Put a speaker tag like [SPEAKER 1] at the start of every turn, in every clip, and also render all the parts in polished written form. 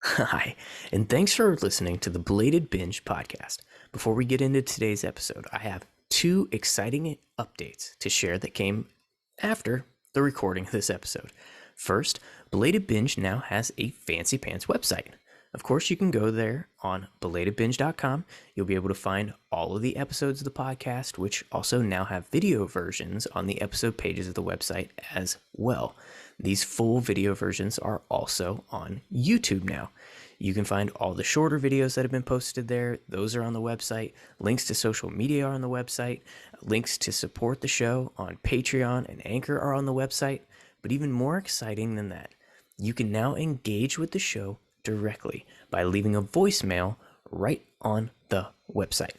[SPEAKER 1] Hi, and thanks for listening to the Belated Binge podcast. Before we get into today's episode, I have two exciting updates to share that came after the recording of this episode. First, Belated Binge now has a fancy pants website. Of course, you can go there on belatedbinge.com. You'll be able to find all of the episodes of the podcast, which also now have video versions on the episode pages of the website as well. These full video versions are also on YouTube now. You can find all the shorter videos that have been posted there. Those are on the website. Links to social media are on the website. Links to support the show on Patreon and Anchor are on the website. But even more exciting than that, you can now engage with the show directly by leaving a voicemail right on the website.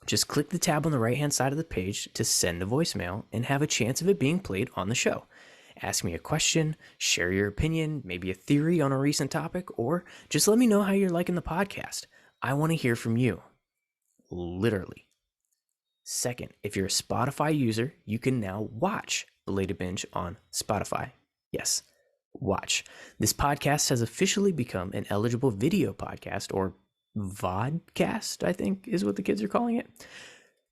[SPEAKER 1] Just click the tab on the right-hand side of the page to send a voicemail and have a chance of it being played on the show. Ask me a question, share your opinion, maybe a theory on a recent topic, or just let me know how you're liking the podcast. I want to hear from you. Literally. Second, if you're a Spotify user, you can now watch Belated Binge on Spotify. Yes, watch. This podcast has officially become an eligible video podcast, or vodcast, I think is what the kids are calling it.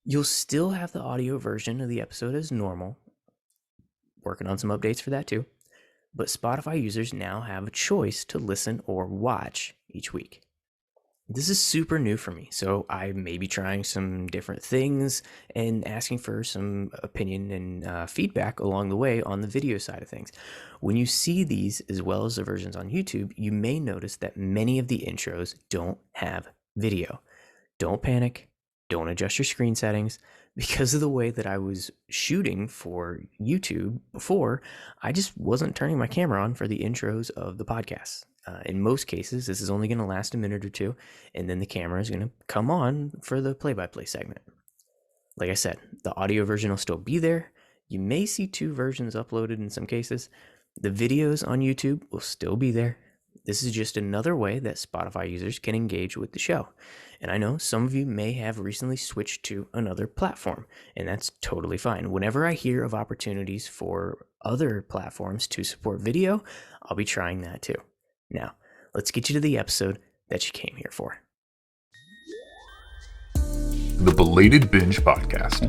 [SPEAKER 1] You'll still have the audio version of the episode as normal. Working on some updates for that too. But Spotify users now have a choice to listen or watch each week. This is super new for me, so I may be trying some different things and asking for some opinion and feedback along the way on the video side of things. When you see these, as well as the versions on YouTube, you may notice that many of the intros don't have video. Don't panic. Don't adjust your screen settings. Because of the way that I was shooting for YouTube before, I just wasn't turning my camera on for the intros of the podcasts. In most cases, this is only going to last a minute or two, and then the camera is going to come on for the play-by-play segment. Like I said, the audio version will still be there. You may see two versions uploaded in some cases. The videos on YouTube will still be there. This is just another way that Spotify users can engage with the show. And I know some of you may have recently switched to another platform, and that's totally fine. Whenever I hear of opportunities for other platforms to support video, I'll be trying that too. Now, let's get you to the episode that you came here for.
[SPEAKER 2] The Belated Binge Podcast.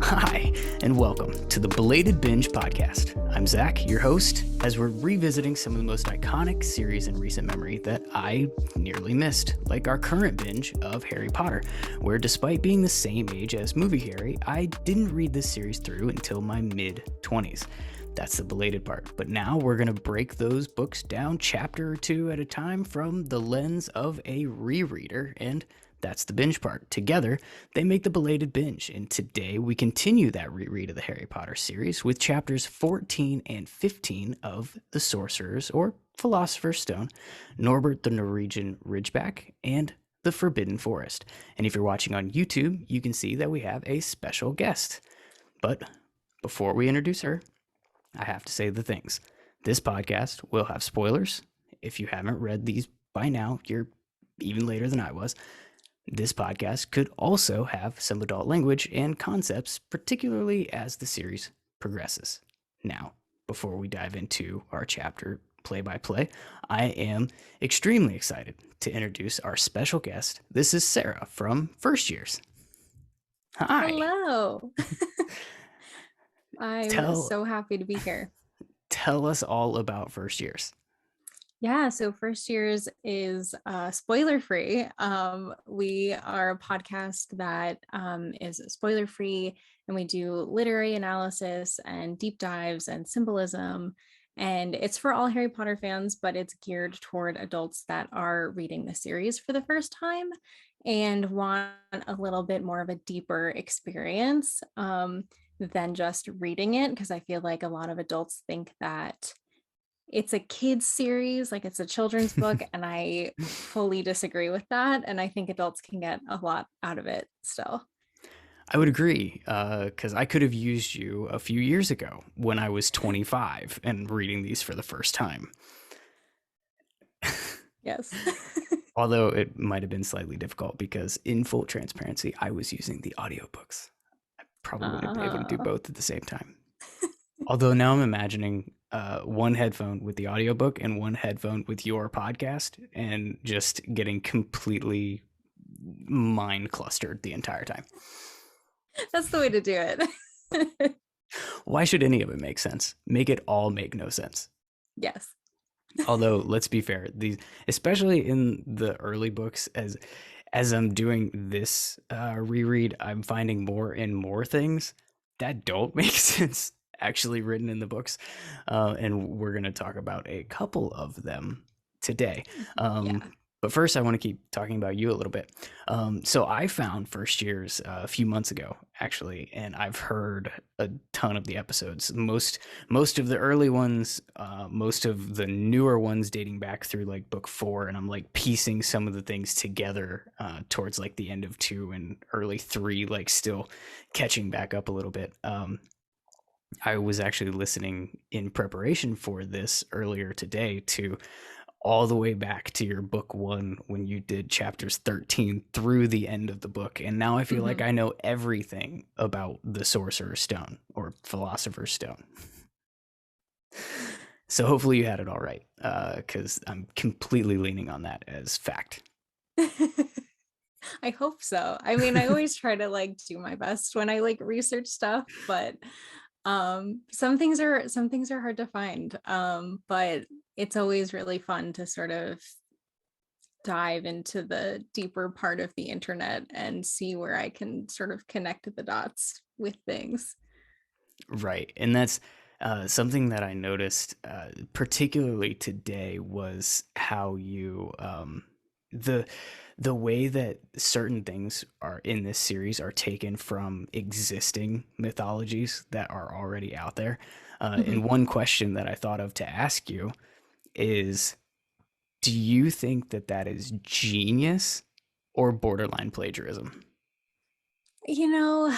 [SPEAKER 1] Hi, and welcome to the Belated Binge Podcast. I'm Zach, your host, as we're revisiting some of the most iconic series in recent memory that I nearly missed, like our current binge of Harry Potter, where despite being the same age as movie Harry, I didn't read this series through until my mid-20s. That's the belated part. But now we're going to break those books down chapter or two at a time from the lens of a rereader, and that's the binge part. Together, they make the Belated Binge, and today we continue that reread of the Harry Potter series with chapters 14 and 15 of The Sorcerer's or Philosopher's Stone, Norbert the Norwegian Ridgeback, and The Forbidden Forest. And if you're watching on YouTube, you can see that we have a special guest. But before we introduce her, I have to say the things. This podcast will have spoilers. If you haven't read these by now, you're even later than I was. This podcast could also have some adult language and concepts, particularly as the series progresses. Now, before we dive into our chapter play-by-play, I am extremely excited to introduce our special guest. This is Sarah from First Years. Hi.
[SPEAKER 3] Hello. I'm so happy to be here.
[SPEAKER 1] Tell us all about First Years.
[SPEAKER 3] Yeah, so First Years is spoiler-free. We are a podcast that is spoiler-free, and we do literary analysis and deep dives and symbolism. And it's for all Harry Potter fans, but it's geared toward adults that are reading the series for the first time and want a little bit more of a deeper experience than just reading it, because I feel like a lot of adults think that it's a kid's series, like it's a children's book, and I fully disagree with that. And I think adults can get a lot out of it still.
[SPEAKER 1] I would agree, because I could have used you a few years ago when I was 25 and reading these for the first time.
[SPEAKER 3] Yes.
[SPEAKER 1] Although it might have been slightly difficult because, in full transparency, I was using the audiobooks. I probably wouldn't be able to do both at the same time. Although now I'm imagining one headphone with the audiobook and one headphone with your podcast and just getting completely mind clustered the entire time.
[SPEAKER 3] That's the way to do it.
[SPEAKER 1] Why should any of it make sense? Make it all make no sense.
[SPEAKER 3] Yes.
[SPEAKER 1] Although, let's be fair, these, especially in the early books, as I'm doing this reread, I'm finding more and more things that don't make sense actually written in the books, and we're going to talk about a couple of them today.
[SPEAKER 3] Yeah.
[SPEAKER 1] But first, I want to keep talking about you a little bit. So I found First Years a few months ago, actually, and I've heard a ton of the episodes. Most of the early ones, most of the newer ones dating back through like book 4, and I'm like piecing some of the things together towards like the end of 2 and early 3, like still catching back up a little bit. I was actually listening in preparation for this earlier today to all the way back to your book 1 when you did chapters 13 through the end of the book. And now I feel like I know everything about the Sorcerer's Stone or Philosopher's Stone. So hopefully you had it all right, because I'm completely leaning on that as fact.
[SPEAKER 3] I hope so. I mean, I always try to like do my best when I like research stuff, but some things are hard to find. But it's always really fun to sort of dive into the deeper part of the internet and see where I can sort of connect the dots with things.
[SPEAKER 1] Right. And that's something that I noticed, particularly today, was how you the the way that certain things are in this series are taken from existing mythologies that are already out there. And one question that I thought of to ask you is, do you think that that is genius or borderline plagiarism?
[SPEAKER 3] You know,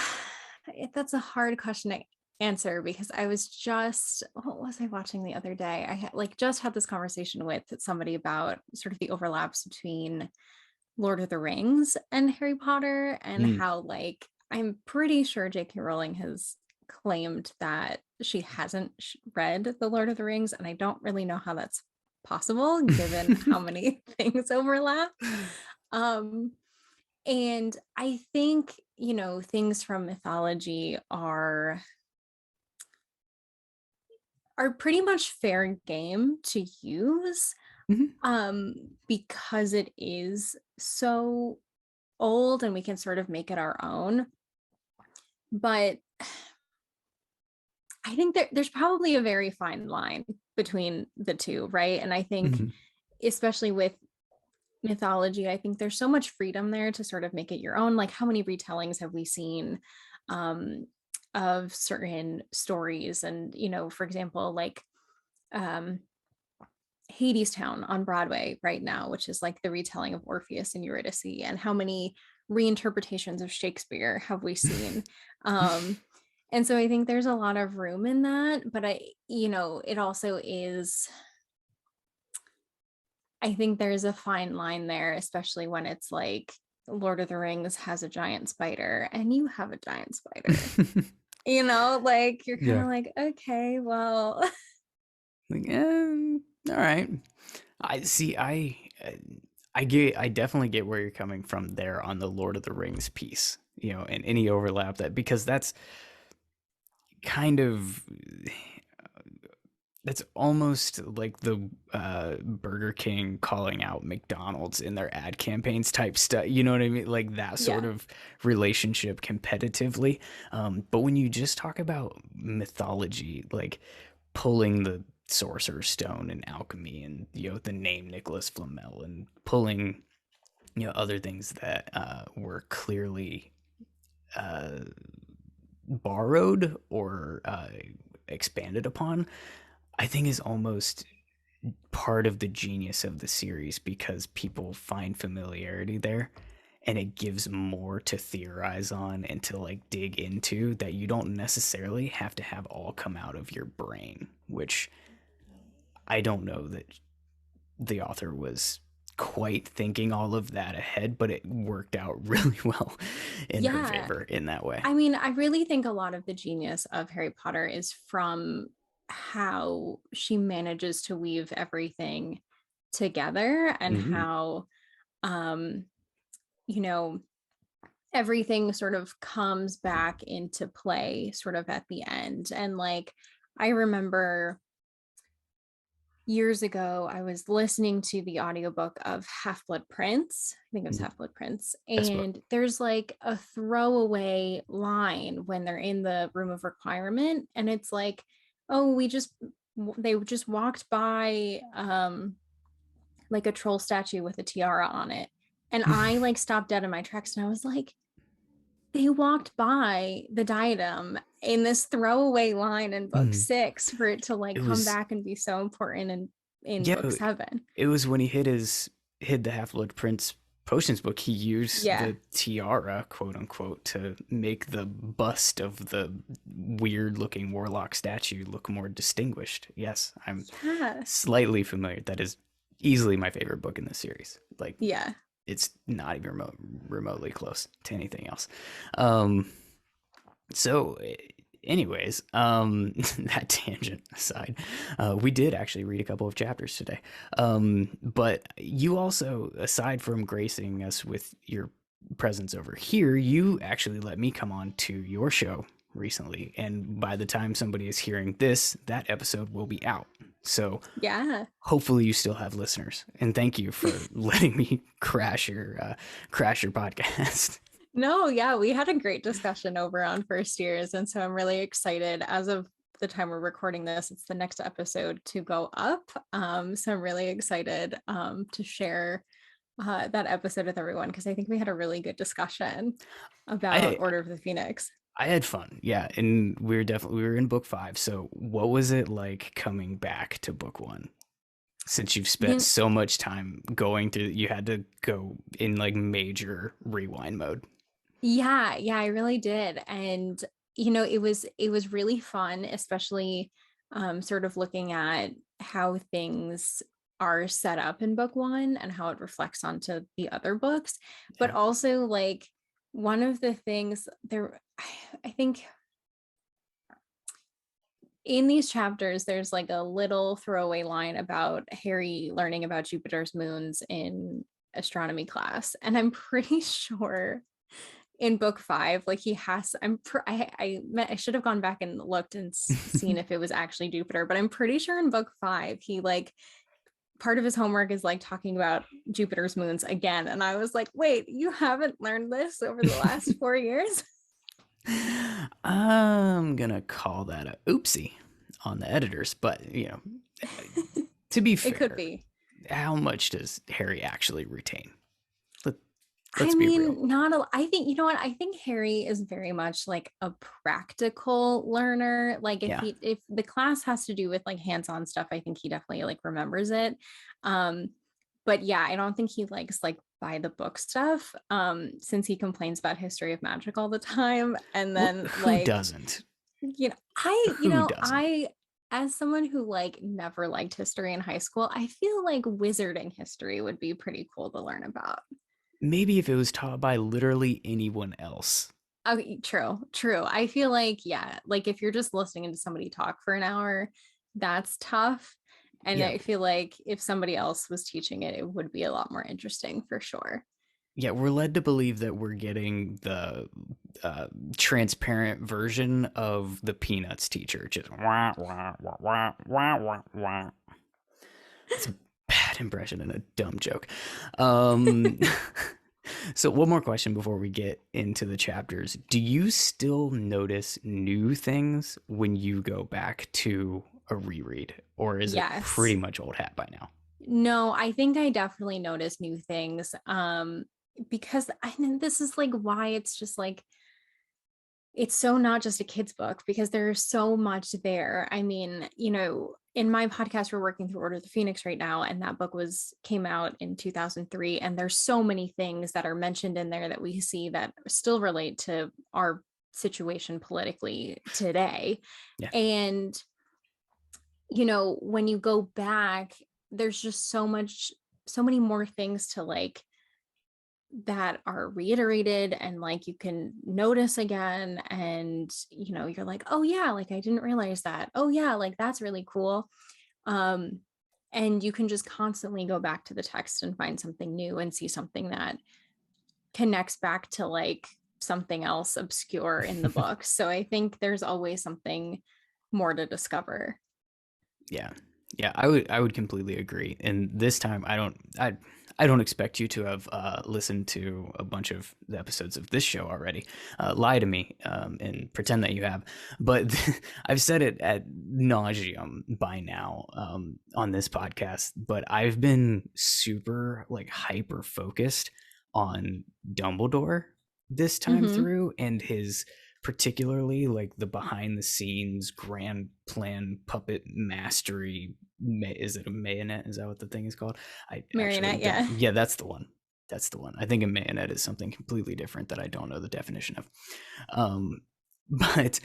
[SPEAKER 3] that's a hard question to answer because I was just, what was I watching the other day? I had like just had this conversation with somebody about sort of the overlaps between Lord of the Rings and Harry Potter and
[SPEAKER 1] Mm.
[SPEAKER 3] how like I'm pretty sure J.K. Rowling has claimed that she hasn't read The Lord of the Rings, and I don't really know how that's possible given how many things overlap. Um, and I think, you know, things from mythology are pretty much fair game to use,
[SPEAKER 1] Mhm.
[SPEAKER 3] because it is so old and we can sort of make it our own. But I think there's probably a very fine line between the two, right? And I think,
[SPEAKER 1] Mhm.
[SPEAKER 3] especially with mythology, I think there's so much freedom there to sort of make it your own. Like, how many retellings have we seen um, of certain stories? And, you know, for example, like um, Hadestown on Broadway right now, which is like the retelling of Orpheus and Eurydice, and how many reinterpretations of Shakespeare have we seen? Um, and so I think there's a lot of room in that, but you know, it also is, I think there's a fine line there, especially when it's like Lord of the Rings has a giant spider and you have a giant spider. You know, like you're kind
[SPEAKER 1] Yeah.
[SPEAKER 3] of like, okay, well,
[SPEAKER 1] Like, all right. I see. I definitely get where you're coming from there on the Lord of the Rings piece, you know, and any overlap that, because kind of that's almost like the Burger King calling out McDonald's in their ad campaigns type stuff. You know what I mean? Like that sort
[SPEAKER 3] yeah.
[SPEAKER 1] of relationship competitively. But when you just talk about mythology, like pulling the Sorcerer's Stone and alchemy, and you know the name Nicholas Flamel, and pulling other things that were clearly uh, borrowed or expanded upon, I think is almost part of the genius of the series, because people find familiarity there and it gives more to theorize on and to like dig into that you don't necessarily have to have all come out of your brain, which I don't know that the author was quite thinking all of that ahead, but it worked out really well in her
[SPEAKER 3] Yeah.
[SPEAKER 1] favor in that way.
[SPEAKER 3] I mean, I really think a lot of the genius of Harry Potter is from how she manages to weave everything together and
[SPEAKER 1] Mhm.
[SPEAKER 3] how, um, you know, everything sort of comes back into play sort of at the end. And like, I remember years ago, I was listening to the audiobook of Half-Blood Prince. I think it was
[SPEAKER 1] Mhm.
[SPEAKER 3] Half-Blood Prince.
[SPEAKER 1] Best book.
[SPEAKER 3] And there's like a throwaway line when they're in the room of requirement. And it's like, oh, they just walked by like a troll statue with a tiara on it. And I like stopped dead in my tracks and I was like, they walked by the diadem in this throwaway line in book
[SPEAKER 1] Mhm.
[SPEAKER 3] 6 for it to like
[SPEAKER 1] It
[SPEAKER 3] come
[SPEAKER 1] was
[SPEAKER 3] back and be so important in
[SPEAKER 1] yeah,
[SPEAKER 3] book 7.
[SPEAKER 1] it was when he hid the Half Blood Prince potions book. He used
[SPEAKER 3] Yeah.
[SPEAKER 1] the tiara, quote unquote, to make the bust of the weird looking warlock statue look more distinguished. Yes, I'm
[SPEAKER 3] Yeah.
[SPEAKER 1] slightly familiar. That is easily my favorite book in the series. Like,
[SPEAKER 3] Yeah.
[SPEAKER 1] it's not even remotely close to anything else. Um, so, anyways, that tangent aside, we did actually read a couple of chapters today. But you also, aside from gracing us with your presence over here, you actually let me come on to your show recently. And by the time somebody is hearing this, that episode will be out. So
[SPEAKER 3] Yeah.
[SPEAKER 1] hopefully you still have listeners. And thank you for letting me crash your podcast.
[SPEAKER 3] No, yeah, we had a great discussion over on first years. And so I'm really excited. As of the time we're recording this, it's the next episode to go up. So I'm really excited to share that episode with everyone because I think we had a really good discussion about
[SPEAKER 1] I
[SPEAKER 3] Order of the Phoenix.
[SPEAKER 1] I had fun, yeah, and we were in book 5. So, what was it like coming back to book 1? Since you've spent
[SPEAKER 3] You,
[SPEAKER 1] so much time going through, you had to go in like major rewind mode.
[SPEAKER 3] yeah, I really did. And it was really fun, especially sort of looking at how things are set up in book 1 and how it reflects onto the other books. But
[SPEAKER 1] Yeah,
[SPEAKER 3] also like one of the things there I think in these chapters there's like a little throwaway line about Harry learning about Jupiter's moons in astronomy class. And I'm pretty sure in book 5 like he has I should have gone back and looked and seen if it was actually Jupiter, but I'm pretty sure in book 5 he like part of his homework is like talking about Jupiter's moons again, and I was like, wait, you haven't learned this over the last 4 years?
[SPEAKER 1] I'm gonna call that a oopsie on the editors, but to be
[SPEAKER 3] It could
[SPEAKER 1] fair,
[SPEAKER 3] be.
[SPEAKER 1] how much does Harry actually retain? Let,
[SPEAKER 3] I
[SPEAKER 1] let's be real.
[SPEAKER 3] mean, not a, I think, you know what? I think Harry is very much like a practical learner. Like
[SPEAKER 1] Yeah,
[SPEAKER 3] if the class has to do with like hands-on stuff, I think he definitely like remembers it. Um, but yeah, I don't think he likes like by the book stuff. Since he complains about history of magic all the time. And then
[SPEAKER 1] who
[SPEAKER 3] like,
[SPEAKER 1] doesn't? Who doesn't?
[SPEAKER 3] I as someone who like never liked history in high school, I feel like wizarding history would be pretty cool to learn about.
[SPEAKER 1] Maybe if it was taught by literally anyone else.
[SPEAKER 3] Okay, true. I feel like, yeah, like if you're just listening to somebody talk for an hour, that's tough. And
[SPEAKER 1] Yeah,
[SPEAKER 3] I feel like if somebody else was teaching it, it would be a lot more interesting for sure.
[SPEAKER 1] yeah, we're led to believe that we're getting the uh, transparent version of the Peanuts teacher. Just wah, wah, wah, wah, wah, wah, wah. It's a bad impression and a dumb joke. Um, so, one more question before we get into the chapters. Do you still notice new things when you go back to a reread, or is it
[SPEAKER 3] Yes.
[SPEAKER 1] pretty much old hat by now?
[SPEAKER 3] No, I think I definitely noticed new things. Because I mean, this is like why it's just like it's so not just a kid's book because there's so much there. I mean, in my podcast, we're working through Order of the Phoenix right now, and that book came out in 2003. And there's so many things that are mentioned in there that we see that still relate to our situation politically today.
[SPEAKER 1] Yeah.
[SPEAKER 3] And when you go back, there's just so much so many more things to like that are reiterated and like you can notice again, and you know, you're like, oh yeah, like I didn't realize that, oh yeah, like that's really cool. um and you can just constantly go back to the text and find something new and see something that connects back to like something else obscure in the book. So I think there's always something more to discover.
[SPEAKER 1] Yeah. Yeah, I would completely agree. And this time I don't expect you to have listened to a bunch of the episodes of this show already. Lie to me and pretend that you have. But I've said it at nauseum by now on this podcast. But I've been super like hyper focused on Dumbledore this time
[SPEAKER 3] Mm-hmm.
[SPEAKER 1] through, and his particularly like the behind the scenes grand plan puppet mastery. Is it a marionette? Is that what the thing is called? I actually
[SPEAKER 3] Marionette,
[SPEAKER 1] don't.
[SPEAKER 3] yeah.
[SPEAKER 1] Yeah, that's the one. That's the one. I think a marionette is something completely different that I don't know the definition of. Um, but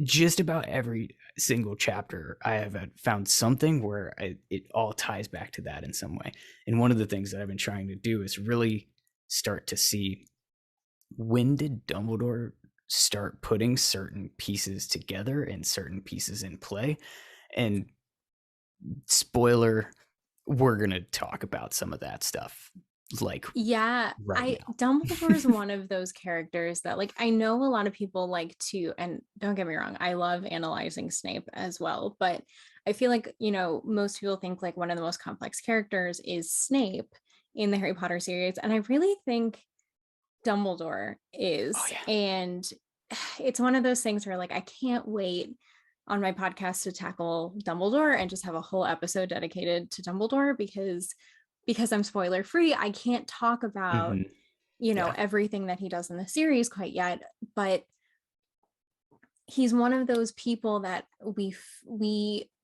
[SPEAKER 1] just about every single chapter, I have found something where it all ties back to that in some way. And one of the things that I've been trying to do is really start to see, when did Dumbledore start putting certain pieces together and certain pieces in play? And spoiler, we're going to talk about some of that stuff like
[SPEAKER 3] Yeah,
[SPEAKER 1] right
[SPEAKER 3] I
[SPEAKER 1] now.
[SPEAKER 3] Dumbledore is one of those characters that like I know a lot of people like to, and don't get me wrong, I love analyzing Snape as well, but I feel like, you know, most people think like one of the most complex characters is Snape in the Harry Potter series, and I really think Dumbledore
[SPEAKER 1] Oh
[SPEAKER 3] is.
[SPEAKER 1] yeah.
[SPEAKER 3] And it's one of those things where like I can't wait on my podcast to tackle Dumbledore and just have a whole episode dedicated to Dumbledore, because I'm spoiler free, I can't talk about,
[SPEAKER 1] Hmm.
[SPEAKER 3] you know,
[SPEAKER 1] Yeah.
[SPEAKER 3] everything that he does in the series quite yet, but he's one of those people that we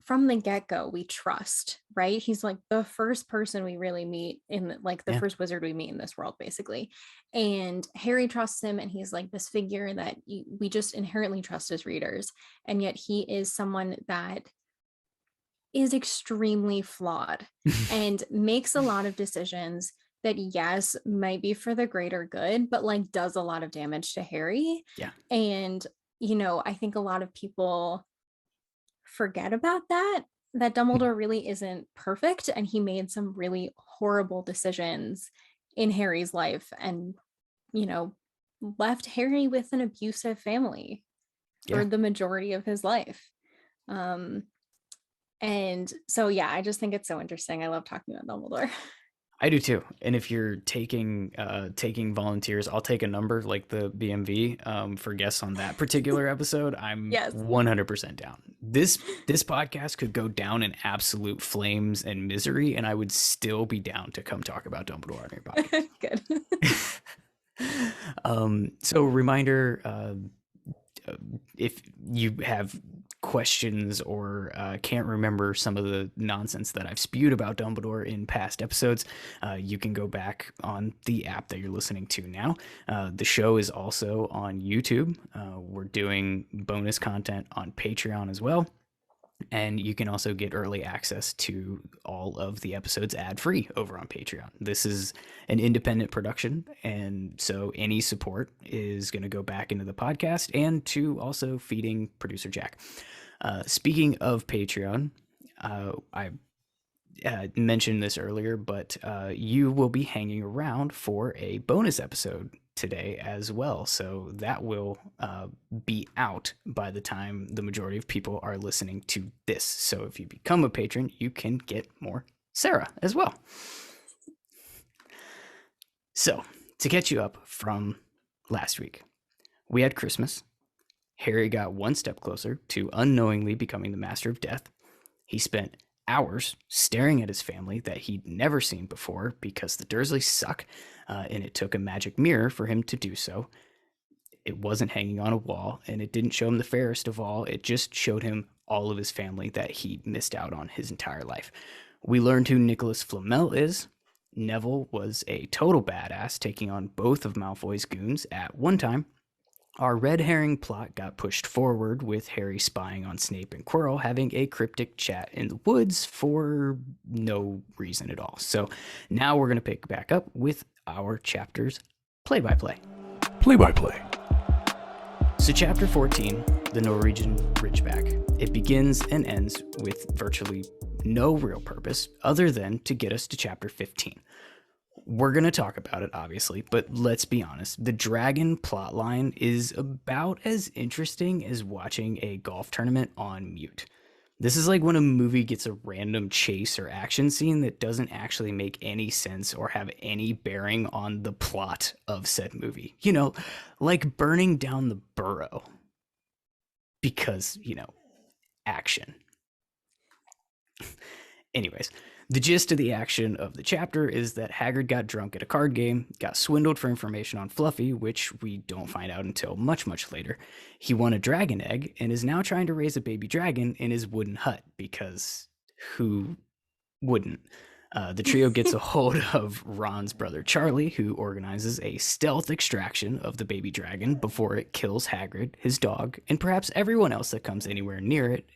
[SPEAKER 3] from the get-go we trust, right? He's like the first person we really meet in like the
[SPEAKER 1] Yeah.
[SPEAKER 3] first wizard we meet in this world basically, and Harry trusts him, and he's like this figure that we just inherently trust as readers, and yet he is someone that is extremely flawed and makes a lot of decisions that yes might be for the greater good, but like does a lot of damage to Harry.
[SPEAKER 1] Yeah.
[SPEAKER 3] And you know, I think a lot of people forget about that Dumbledore really isn't perfect, and he made some really horrible decisions in Harry's life, and you know, left Harry with an abusive family
[SPEAKER 1] Yeah.
[SPEAKER 3] for the majority of his life. um and so yeah, I just think it's so interesting. I love talking about Dumbledore.
[SPEAKER 1] I do too. And if you're taking volunteers, I'll take a number like the BMV for guests on that particular episode. I'm
[SPEAKER 3] Yes.
[SPEAKER 1] 100% down. This podcast could go down in absolute flames and misery, and I would still be down to come talk about Dumbledore on your
[SPEAKER 3] Good.
[SPEAKER 1] podcast. So reminder, if you have questions or can't remember some of the nonsense that I've spewed about Dumbledore in past episodes, you can go back on the app that you're listening to now. The show is also on YouTube. We're doing bonus content on Patreon as well. And you can also get early access to all of the episodes ad-free over on Patreon. This is an independent production, and so any support is going to go back into the podcast and to also feeding producer Jack. Speaking of Patreon, I mentioned this earlier, but you will be hanging around for a bonus episode today as well. So that will be out by the time the majority of people are listening to this. So if you become a patron, you can get more Sarah as well. So to catch you up from last week, we had Christmas. Harry got one step closer to unknowingly becoming the Master of Death. He spent hours staring at his family that he'd never seen before because the Dursleys suck, and it took a magic mirror for him to do so. It wasn't hanging on a wall, and it didn't show him the fairest of all. It just showed him all of his family that he'd missed out on his entire life. We learned who Nicholas Flamel is. Neville was a total badass, taking on both of Malfoy's goons at one time. Our red herring plot got pushed forward with Harry spying on Snape and Quirrell having a cryptic chat in the woods for no reason at all. So now we're going to pick back up with our chapters play-by-play.
[SPEAKER 2] Play-by-play.
[SPEAKER 1] So chapter 14, the Norwegian Ridgeback. It begins and ends with virtually no real purpose other than to get us to chapter 15. We're going to talk about it, obviously, but let's be honest. The dragon plotline is about as interesting as watching a golf tournament on mute. This is like when a movie gets a random chase or action scene that doesn't actually make any sense or have any bearing on the plot of said movie. You know, like burning down the burrow. Because, action. Anyways, the gist of the action of the chapter is that Hagrid got drunk at a card game, got swindled for information on Fluffy, which we don't find out until much, much later. He won a dragon egg and is now trying to raise a baby dragon in his wooden hut, because who wouldn't? The trio gets a hold of Ron's brother Charlie, who organizes a stealth extraction of the baby dragon before it kills Hagrid, his dog, and perhaps everyone else that comes anywhere near it,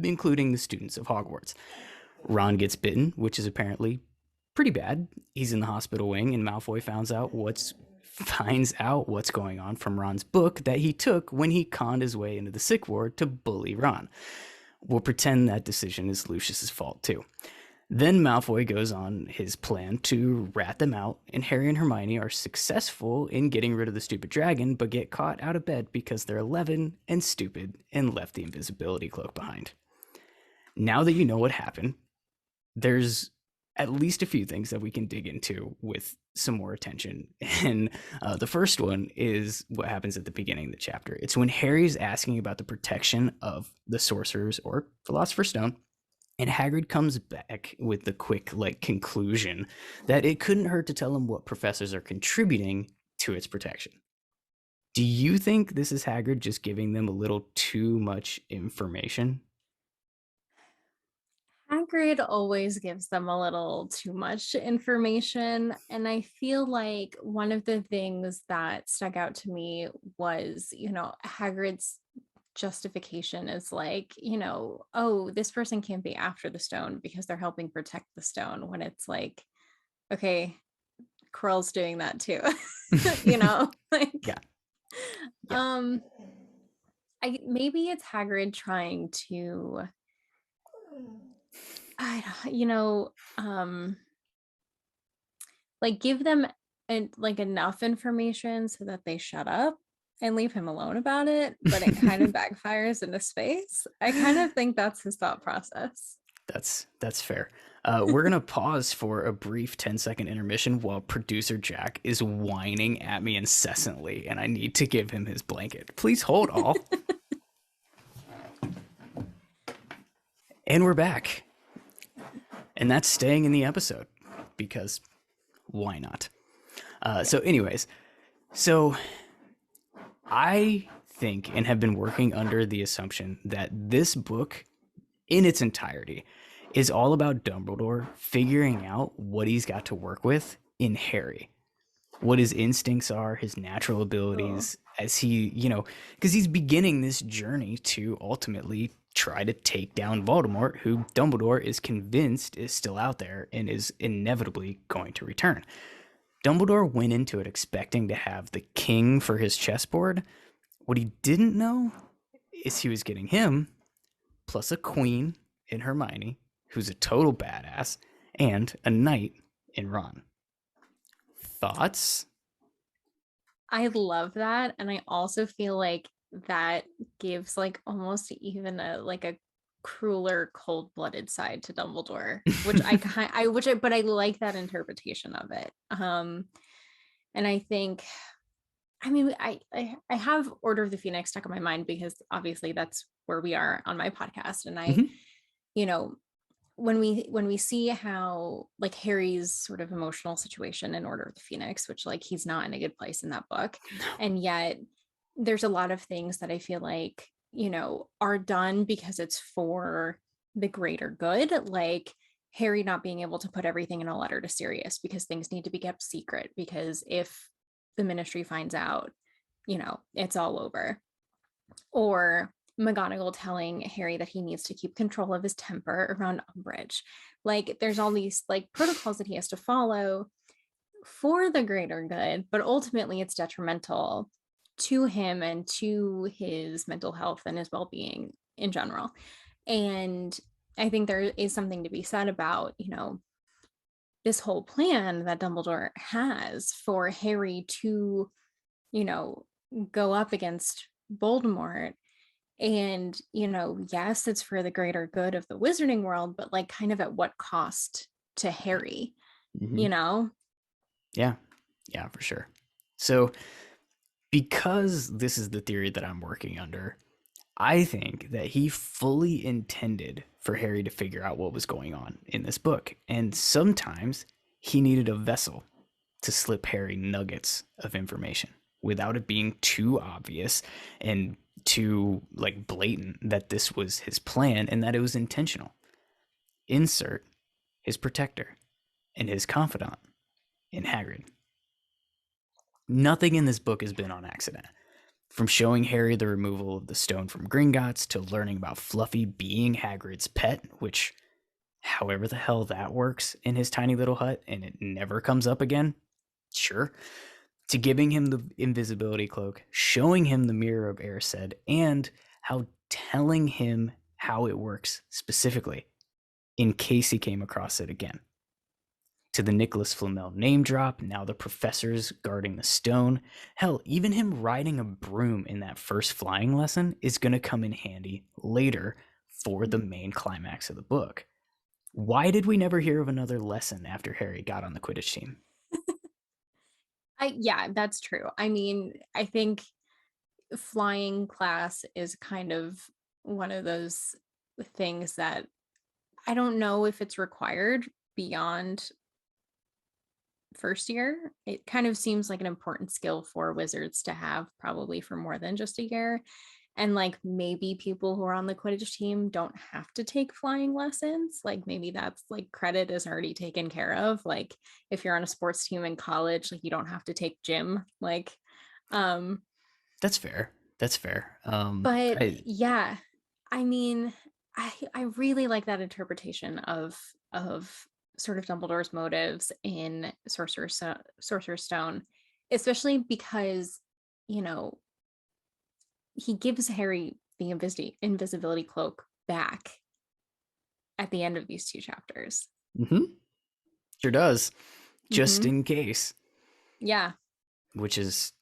[SPEAKER 1] including the students of Hogwarts. Ron gets bitten, which is apparently pretty bad. He's in the hospital wing, and Malfoy finds out what's going on from Ron's book that he took when he conned his way into the sick ward to bully Ron. We'll pretend that decision is Lucius's fault too. Then Malfoy goes on his plan to rat them out, and Harry and Hermione are successful in getting rid of the stupid dragon, but get caught out of bed because they're 11 and stupid and left the invisibility cloak behind. Now that you know what happened, there's at least a few things that we can dig into with some more attention. And the first one is what happens at the beginning of the chapter. It's when Harry's asking about the protection of the Sorcerer's or Philosopher's Stone, and Hagrid comes back with the quick conclusion that it couldn't hurt to tell him what professors are contributing to its protection. Do you think this is Hagrid just giving them a little too much information?
[SPEAKER 3] Hagrid always gives them a little too much information. And I feel like one of the things that stuck out to me was, Hagrid's justification is oh, this person can't be after the stone because they're helping protect the stone, when it's like, okay, Quirrell's doing that too.
[SPEAKER 1] Yeah.
[SPEAKER 3] Maybe it's Hagrid trying to give them enough information so that they shut up and leave him alone about it, but it kind of backfires into space. I kind of think that's his thought process.
[SPEAKER 1] That's fair. We're gonna pause for a brief 10-second intermission while producer Jack is whining at me incessantly, and I need to give him his blanket. Please hold, all. And we're back. And that's staying in the episode, because why not? Anyways, I think and have been working under the assumption that this book in its entirety is all about Dumbledore figuring out what he's got to work with in Harry. What his instincts are, his natural abilities, as he, because he's beginning this journey to ultimately try to take down Voldemort, who Dumbledore is convinced is still out there and is inevitably going to return. Dumbledore went into it expecting to have the king for his chessboard. What he didn't know is he was getting him, plus a queen in Hermione, who's a total badass, and a knight in Ron. Thoughts?
[SPEAKER 3] I love that. And I also feel like that gives almost even a crueler, cold-blooded side to Dumbledore, which but I like that interpretation of it. And I think, I have Order of the Phoenix stuck in my mind because obviously that's where we are on my podcast. And when we see how Harry's sort of emotional situation in Order of the Phoenix, which he's not in a good place in that book, and yet there's a lot of things that I feel are done because it's for the greater good, like Harry not being able to put everything in a letter to Sirius because things need to be kept secret, because if the Ministry finds out, it's all over. Or McGonagall telling Harry that he needs to keep control of his temper around Umbridge. Like there's all these like protocols that he has to follow for the greater good, but ultimately it's detrimental to him and to his mental health and his well-being in general. And I think there is something to be said about, this whole plan that Dumbledore has for Harry to, you know, go up against Voldemort. And, yes, it's for the greater good of the wizarding world, but like kind of at what cost to Harry,
[SPEAKER 1] Mm-hmm.
[SPEAKER 3] you know?
[SPEAKER 1] Yeah, for sure. So, because this is the theory that I'm working under, I think that he fully intended for Harry to figure out what was going on in this book. And sometimes he needed a vessel to slip Harry nuggets of information without it being too obvious and too like blatant that this was his plan and that it was intentional. Insert his protector and his confidant in Hagrid. Nothing in this book has been on accident. From showing Harry the removal of the stone from Gringotts to learning about Fluffy being Hagrid's pet, which, however the hell that works in his tiny little hut and it never comes up again, sure, to giving him the invisibility cloak, showing him the mirror of Erised, and how telling him how it works specifically in case he came across it again. To the Nicholas Flamel name drop, now the professors guarding the stone. Hell, even him riding a broom in that first flying lesson is going to come in handy later for the main climax of the book. Why did we never hear of another lesson after Harry got on the Quidditch team?
[SPEAKER 3] Yeah, that's true. I mean, I think flying class is kind of one of those things that I don't know if it's required beyond first year. It kind of seems like an important skill for wizards to have, probably for more than just a year. And like maybe people who are on the Quidditch team don't have to take flying lessons. Like maybe that's like credit is already taken care of. Like if you're on a sports team in college, like you don't have to take gym. Like,
[SPEAKER 1] That's fair. That's fair.
[SPEAKER 3] but yeah, I mean, I really like that interpretation of sort of Dumbledore's motives in Sorcerer's Stone, especially because you know he gives Harry the invisibility cloak back at the end of these two chapters.
[SPEAKER 1] mm-hmm, sure does, just
[SPEAKER 3] Mm-hmm.
[SPEAKER 1] in case,
[SPEAKER 3] Yeah.
[SPEAKER 1] which is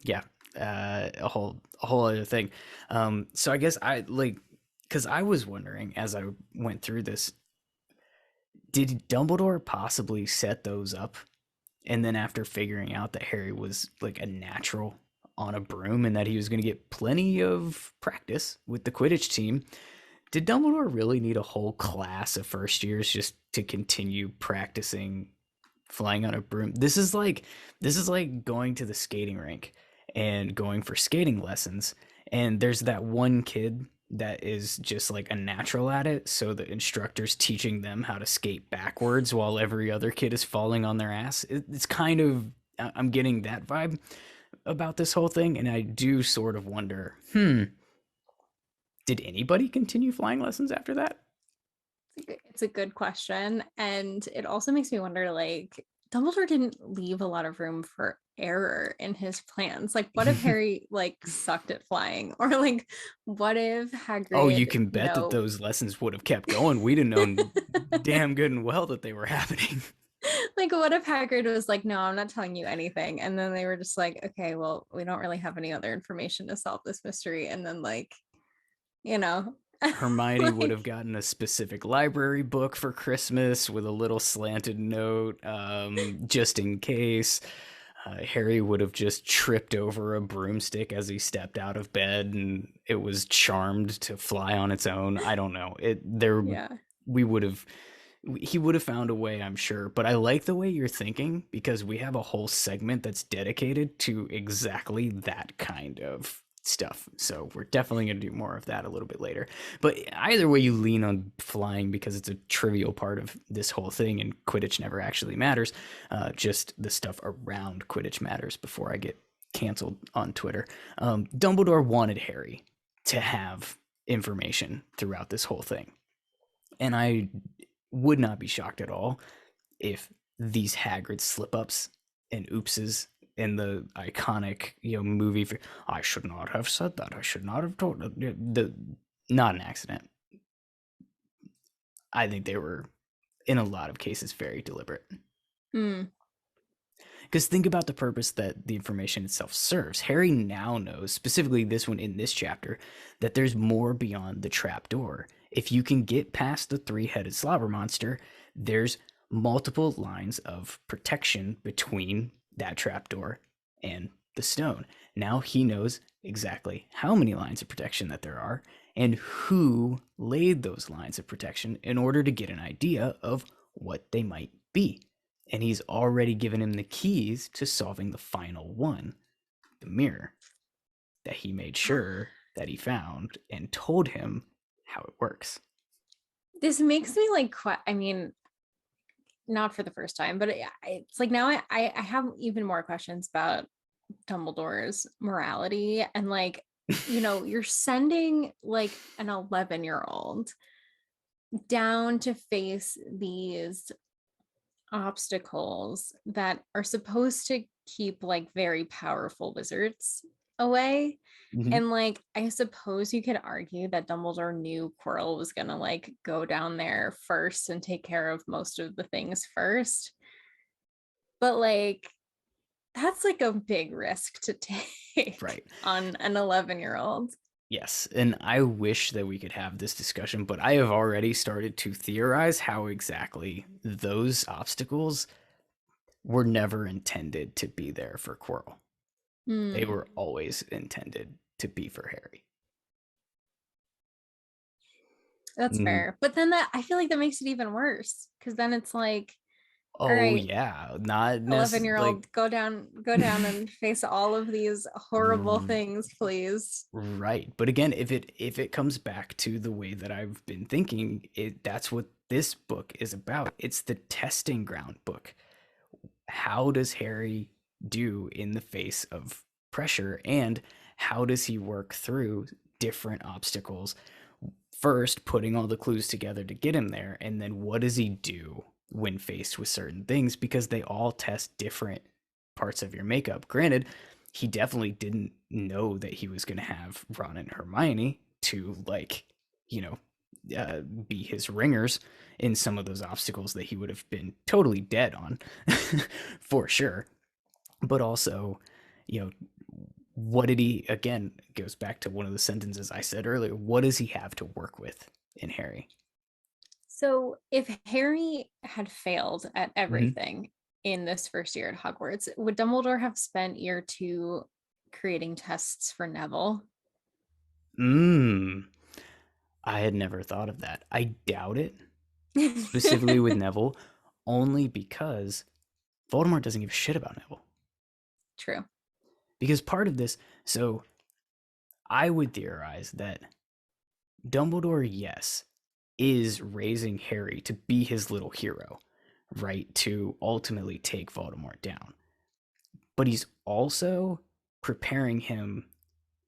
[SPEAKER 1] yeah, a whole other thing. So I guess I like because I was wondering as I went through this, did Dumbledore possibly set those up, and then after figuring out that Harry was like a natural on a broom and that he was going to get plenty of practice with the Quidditch team, did Dumbledore really need a whole class of first years just to continue practicing flying on a broom? This is like going to the skating rink and going for skating lessons, and there's that one kid that is just like a natural at it, so the instructor's teaching them how to skate backwards while every other kid is falling on their ass. It's kind of, I'm getting that vibe about this whole thing, and I do sort of wonder, did anybody continue flying lessons after that?
[SPEAKER 3] It's a good question. And it also makes me wonder, like, Dumbledore didn't leave a lot of room for error in his plans. Like, what if Harry like sucked at flying? Or like, what if
[SPEAKER 1] Oh, you
[SPEAKER 3] Hagrid,
[SPEAKER 1] can bet that those lessons would have kept going. We'd have known damn good and well that they were happening.
[SPEAKER 3] like what if Hagrid was like, no, I'm not telling you anything. And then they were just like, okay, well, we don't really have any other information to solve this mystery. And then like, you know,
[SPEAKER 1] Hermione would have
[SPEAKER 3] like
[SPEAKER 1] gotten a specific library book for Christmas with a little slanted note, just in case. Harry would have just tripped over a broomstick as he stepped out of bed, and it was charmed to fly on its own. I don't know.
[SPEAKER 3] yeah.
[SPEAKER 1] We would have. He would have found a way, I'm sure. But I like the way you're thinking because we have a whole segment that's dedicated to exactly that kind of stuff. So we're definitely going to do more of that a little bit later. But either way, you lean on flying because it's a trivial part of this whole thing, and Quidditch never actually matters. Just the stuff around Quidditch matters before I get canceled on Twitter. Dumbledore wanted Harry to have information throughout this whole thing. And I would not be shocked at all if these Hagrid slip ups and oopses in the iconic, movie for I should not have said that. I should not have told the not an accident. I think they were in a lot of cases very deliberate.
[SPEAKER 3] Mm.
[SPEAKER 1] Because think about the purpose that the information itself serves. Harry now knows, specifically this one in this chapter, that there's more beyond the trap door. If you can get past the three-headed slobber monster, there's multiple lines of protection between that trapdoor and the stone. Now he knows exactly how many lines of protection that there are and who laid those lines of protection in order to get an idea of what they might be. And he's already given him the keys to solving the final one, the mirror, that he made sure that he found and told him how it works.
[SPEAKER 3] This makes me like, I mean, not for the first time, but it's like now I have even more questions about Dumbledore's morality. And like, you're sending like an 11-year-old down to face these obstacles that are supposed to keep like very powerful wizards away.
[SPEAKER 1] Mm-hmm.
[SPEAKER 3] And like, I suppose you could argue that Dumbledore knew Quirrell was gonna like go down there first and take care of most of the things first. But like, that's like a big risk to take
[SPEAKER 1] Right.
[SPEAKER 3] on an 11-year-old.
[SPEAKER 1] Yes, and I wish that we could have this discussion, but I have already started to theorize how exactly those obstacles were never intended to be there for Quirrell. They were always intended to be for Harry.
[SPEAKER 3] That's fair. But then I feel like that makes it even worse, because then it's like,
[SPEAKER 1] oh,
[SPEAKER 3] all right,
[SPEAKER 1] yeah, not
[SPEAKER 3] 11-year-old,
[SPEAKER 1] like,
[SPEAKER 3] go down and face all of these horrible things, please.
[SPEAKER 1] Right. But again, if it comes back to the way that I've been thinking, that's what this book is about. It's the testing ground book. How does Harry do in the face of pressure, and how does he work through different obstacles? First, putting all the clues together to get him there, and then what does he do when faced with certain things, because they all test different parts of your makeup. Granted, he definitely didn't know that he was going to have Ron and Hermione to be his ringers in some of those obstacles that he would have been totally dead on for sure. But also, what did he, again, goes back to one of the sentences I said earlier, what does he have to work with in Harry?
[SPEAKER 3] So if Harry had failed at
[SPEAKER 1] Mm-hmm.
[SPEAKER 3] everything in this first year at Hogwarts, would Dumbledore have spent year 2 creating tests for Neville?
[SPEAKER 1] I had never thought of that. I doubt it, specifically with Neville, only because Voldemort doesn't give a shit about Neville.
[SPEAKER 3] True.
[SPEAKER 1] Because part of this, so I would theorize that Dumbledore, yes, is raising Harry to be his little hero, right? To ultimately take Voldemort down. But he's also preparing him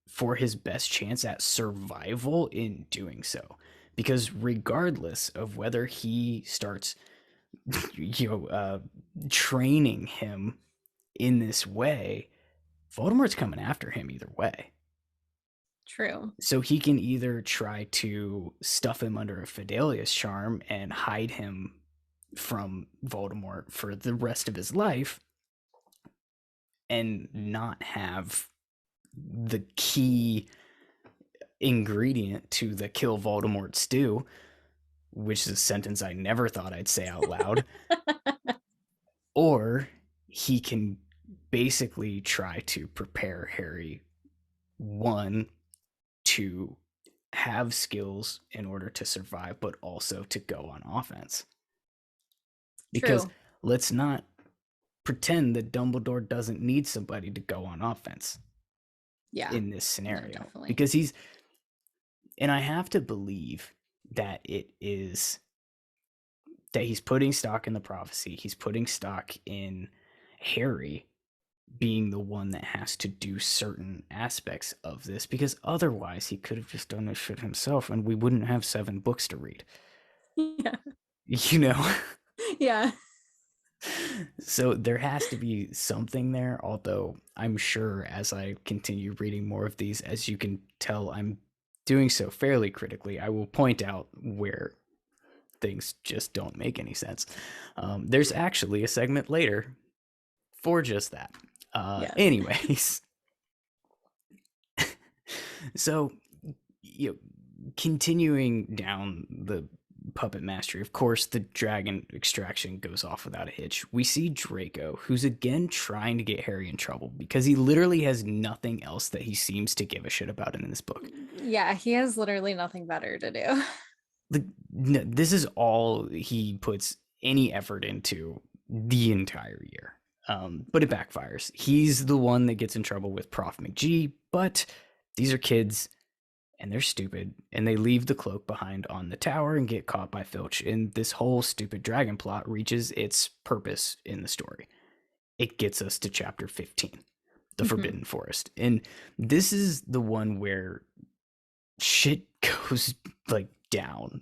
[SPEAKER 1] for his best chance at survival in doing so. Because regardless of whether he starts, training him in this way, Voldemort's coming after him either way.
[SPEAKER 3] True.
[SPEAKER 1] So he can either try to stuff him under a Fidelius charm and hide him from Voldemort for the rest of his life and not have the key ingredient to the kill Voldemort stew, which is a sentence I never thought I'd say out loud. Or he can basically try to prepare Harry, one, to have skills in order to survive, but also to go on offense. Because let's not pretend that Dumbledore doesn't need somebody to go on offense.
[SPEAKER 3] Yeah.
[SPEAKER 1] In this scenario.
[SPEAKER 3] No,
[SPEAKER 1] because and I have to believe that he's putting stock in the prophecy. He's putting stock in Harry being the one that has to do certain aspects of this, because otherwise he could have just done this shit himself and we wouldn't have 7 books to read.
[SPEAKER 3] Yeah.
[SPEAKER 1] You know?
[SPEAKER 3] Yeah.
[SPEAKER 1] So there has to be something there, although I'm sure as I continue reading more of these, as you can tell, I'm doing so fairly critically, I will point out where things just don't make any sense. There's actually a segment later for just that.
[SPEAKER 3] Yeah.
[SPEAKER 1] Anyways, so you know, continuing down the puppet mastery, of course, the dragon extraction goes off without a hitch. We see Draco, who's again trying to get Harry in trouble because he literally has nothing else that he seems to give a shit about in this book.
[SPEAKER 3] Yeah, he has literally nothing better to do.
[SPEAKER 1] This is all he puts any effort into the entire year. But it backfires. He's the one that gets in trouble with Prof McGee, but these are kids and they're stupid and they leave the cloak behind on the tower and get caught by Filch, and this whole stupid dragon plot reaches its purpose in the story. It gets us to chapter 15, the Forbidden Forest, and this is the one where shit goes like down,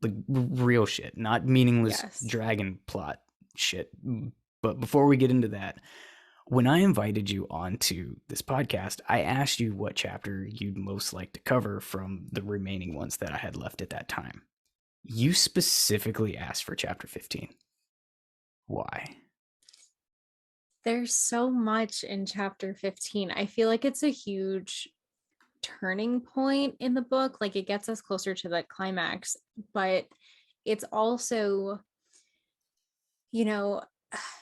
[SPEAKER 1] like real shit, not meaningless dragon plot shit. But before we get into that, when I invited you onto this podcast, I asked you what chapter you'd most like to cover from the remaining ones that I had left at that time. You specifically asked for chapter 15. Why?
[SPEAKER 3] There's so much in chapter 15. I feel like it's a huge turning point in the book. Like, it gets us closer to the climax, but it's also, you know,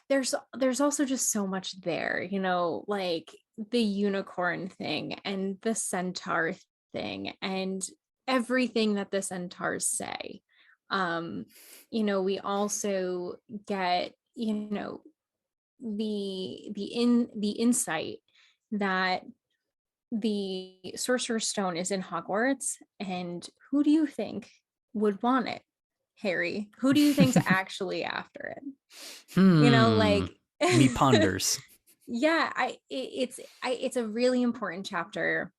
[SPEAKER 3] there's also just so much there, like the unicorn thing and the centaur thing and everything that the centaurs say. We also get, the insight that the Sorcerer's Stone is in Hogwarts, and who do you think would want it? Harry. Who do you think's actually after it? Like
[SPEAKER 1] me ponders.
[SPEAKER 3] Yeah, it's a really important chapter.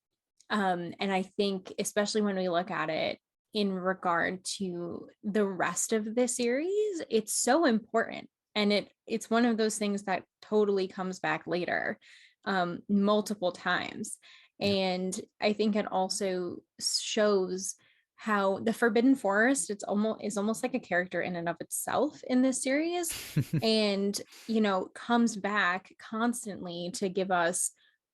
[SPEAKER 3] And I think especially when we look at it in regard to the rest of the series, it's so important. And it's one of those things that totally comes back later, multiple times. And I think it also shows how the Forbidden Forest is almost like a character in and of itself in this series, and comes back constantly to give us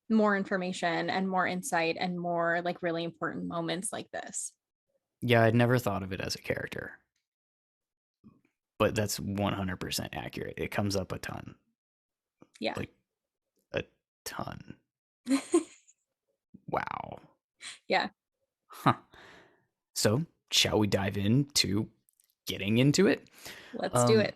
[SPEAKER 3] more information and more insight and more like really important moments like this.
[SPEAKER 1] Yeah, I'd never thought of it as a character, but that's 100% accurate. It comes up a ton.
[SPEAKER 3] Yeah,
[SPEAKER 1] like a ton. Wow.
[SPEAKER 3] Yeah.
[SPEAKER 1] Huh. So, shall we dive into getting into it?
[SPEAKER 3] Let's do it.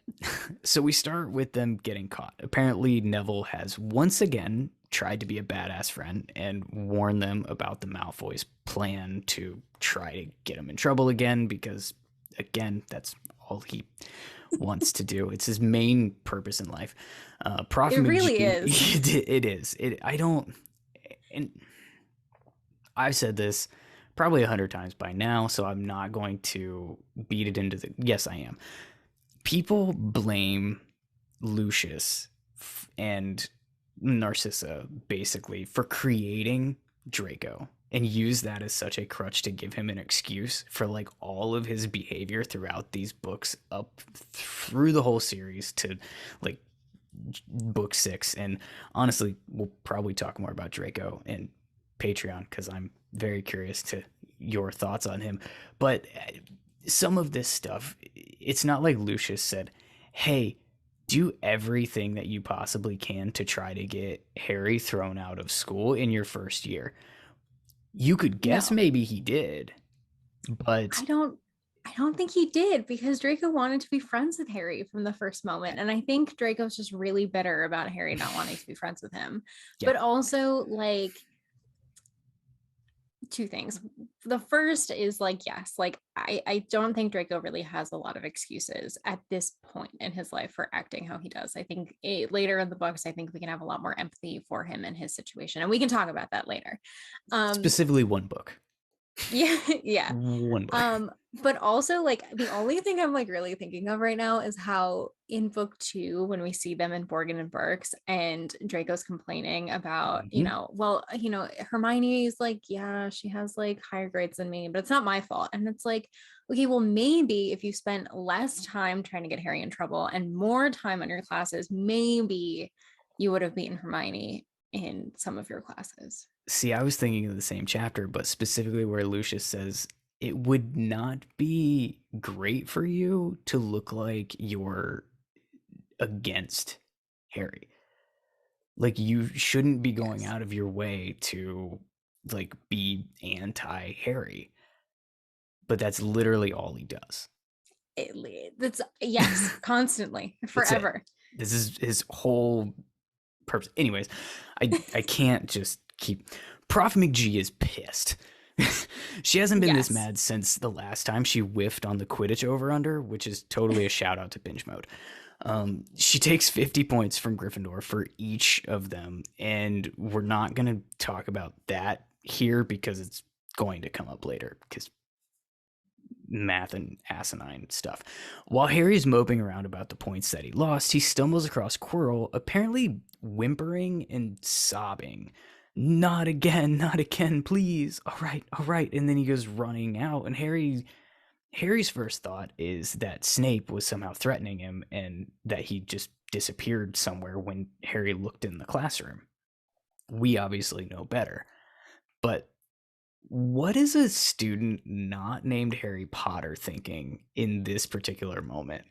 [SPEAKER 1] So we start with them getting caught. Apparently, Neville has once again tried to be a badass friend and warn them about the Malfoys' plan to try to get him in trouble again, because, again, that's all he wants to do. It's his main purpose in life. Prof.
[SPEAKER 3] It really is.
[SPEAKER 1] It is. I don't... And I've said this probably 100 times by now, so I'm not going to beat it into the... Yes, I am. People blame Lucius and Narcissa, basically, for creating Draco and use that as such a crutch to give him an excuse for like all of his behavior throughout these books up through the whole series to like book 6. And honestly, we'll probably talk more about Draco in Patreon because I'm very curious to your thoughts on him. But some of this stuff, it's not like Lucius said, hey, do everything that you possibly can to try to get Harry thrown out of school in your first year. You could guess maybe he did, but
[SPEAKER 3] I don't think he did, because Draco wanted to be friends with Harry from the first moment. And I think Draco's just really bitter about Harry not wanting to be friends with him. Yeah. But also, like, two things. The first is like, yes, like I don't think Draco really has a lot of excuses at this point in his life for acting how he does. I think later in the books, I think we can have a lot more empathy for him and his situation, and we can talk about that later.
[SPEAKER 1] Specifically one book.
[SPEAKER 3] Yeah, yeah.
[SPEAKER 1] One book.
[SPEAKER 3] But also like the only thing I'm like really thinking of right now is how in book 2, when we see them in Borgin and Burke's and Draco's complaining about, well, Hermione's like, yeah, she has like higher grades than me, but it's not my fault. And it's like, okay, well, maybe if you spent less time trying to get Harry in trouble and more time on your classes, maybe you would have beaten Hermione in some of your classes.
[SPEAKER 1] See, I was thinking of the same chapter, but specifically where Lucius says it would not be great for you to look like you're against Harry. Like, you shouldn't be going out of your way to like be anti-Harry. But that's literally all he does.
[SPEAKER 3] That's yes, constantly, forever.
[SPEAKER 1] This is his whole purpose. Anyways, I can't just keep. Prof McGee is pissed. She hasn't been this mad since the last time she whiffed on the Quidditch over-under, which is totally a shout-out to binge mode. She takes 50 points from Gryffindor for each of them, and we're not going to talk about that here because it's going to come up later, because math and asinine stuff. While Harry's moping around about the points that he lost, he stumbles across Quirrell, apparently whimpering and sobbing. Not again, please. All right. And then he goes running out, and Harry's first thought is that Snape was somehow threatening him and that he just disappeared somewhere when Harry looked in the classroom. We obviously know better. But what is a student not named Harry Potter thinking in this particular moment,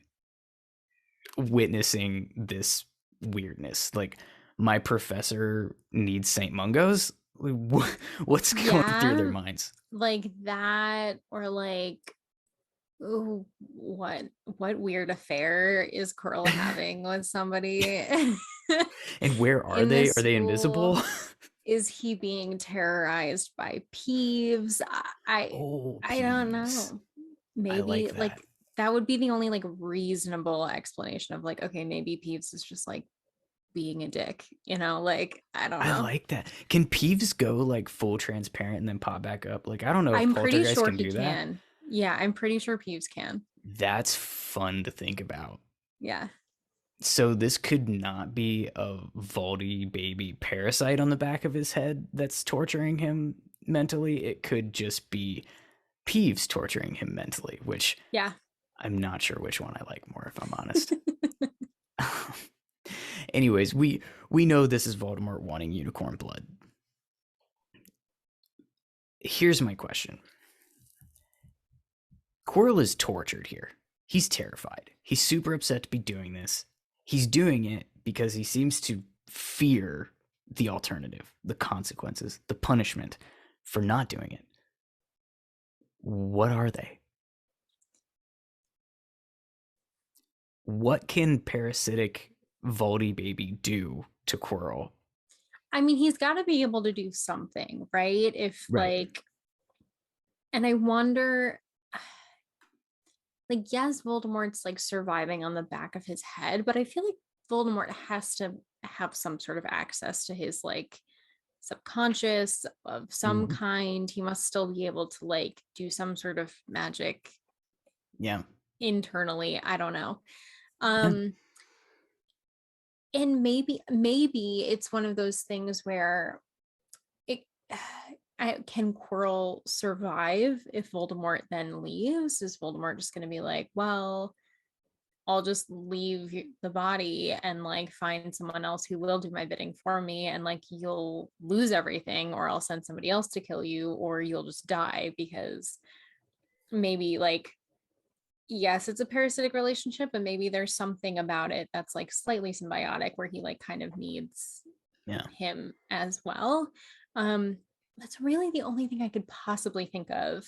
[SPEAKER 1] witnessing this weirdness? Like, my professor needs St. Mungo's? What's going through their minds?
[SPEAKER 3] Like that, or like, ooh, what weird affair is Quirrell having with somebody?
[SPEAKER 1] And where are they? Are they invisible?
[SPEAKER 3] Is he being terrorized by Peeves? I don't know. Maybe like that would be the only like reasonable explanation of like, okay, maybe Peeves is just like being a dick, like, I don't know.
[SPEAKER 1] I like that. Can Peeves go like full transparent and then pop back up? Like, I don't know if
[SPEAKER 3] I'm pretty
[SPEAKER 1] Poltergeist
[SPEAKER 3] sure
[SPEAKER 1] can
[SPEAKER 3] he
[SPEAKER 1] do
[SPEAKER 3] can.
[SPEAKER 1] that.
[SPEAKER 3] Yeah, I'm pretty sure Peeves can.
[SPEAKER 1] That's fun to think about.
[SPEAKER 3] Yeah.
[SPEAKER 1] So this could not be a Voldy baby parasite on the back of his head that's torturing him mentally. It could just be Peeves torturing him mentally, which I'm not sure which one I like more, if I'm honest. Anyways, we know this is Voldemort wanting unicorn blood. Here's my question. Quirrell is tortured here. He's terrified. He's super upset to be doing this. He's doing it because he seems to fear the alternative, the consequences, the punishment for not doing it. What are they? What can parasitic Voldy baby do to Quirrell?
[SPEAKER 3] I mean, he's got to be able to do something, right? If like, and I wonder, like, yes, Voldemort's like surviving on the back of his head, but I feel like Voldemort has to have some sort of access to his like subconscious of some kind. He must still be able to like do some sort of magic internally. I don't know. And maybe it's one of those things where can Quirrell survive if Voldemort then leaves? Is Voldemort just going to be like, well, I'll just leave the body and like find someone else who will do my bidding for me, and like you'll lose everything, or I'll send somebody else to kill you, or you'll just die? Because maybe like, yes, it's a parasitic relationship, but maybe there's something about it that's like slightly symbiotic where he like kind of needs him as well. That's really the only thing I could possibly think of.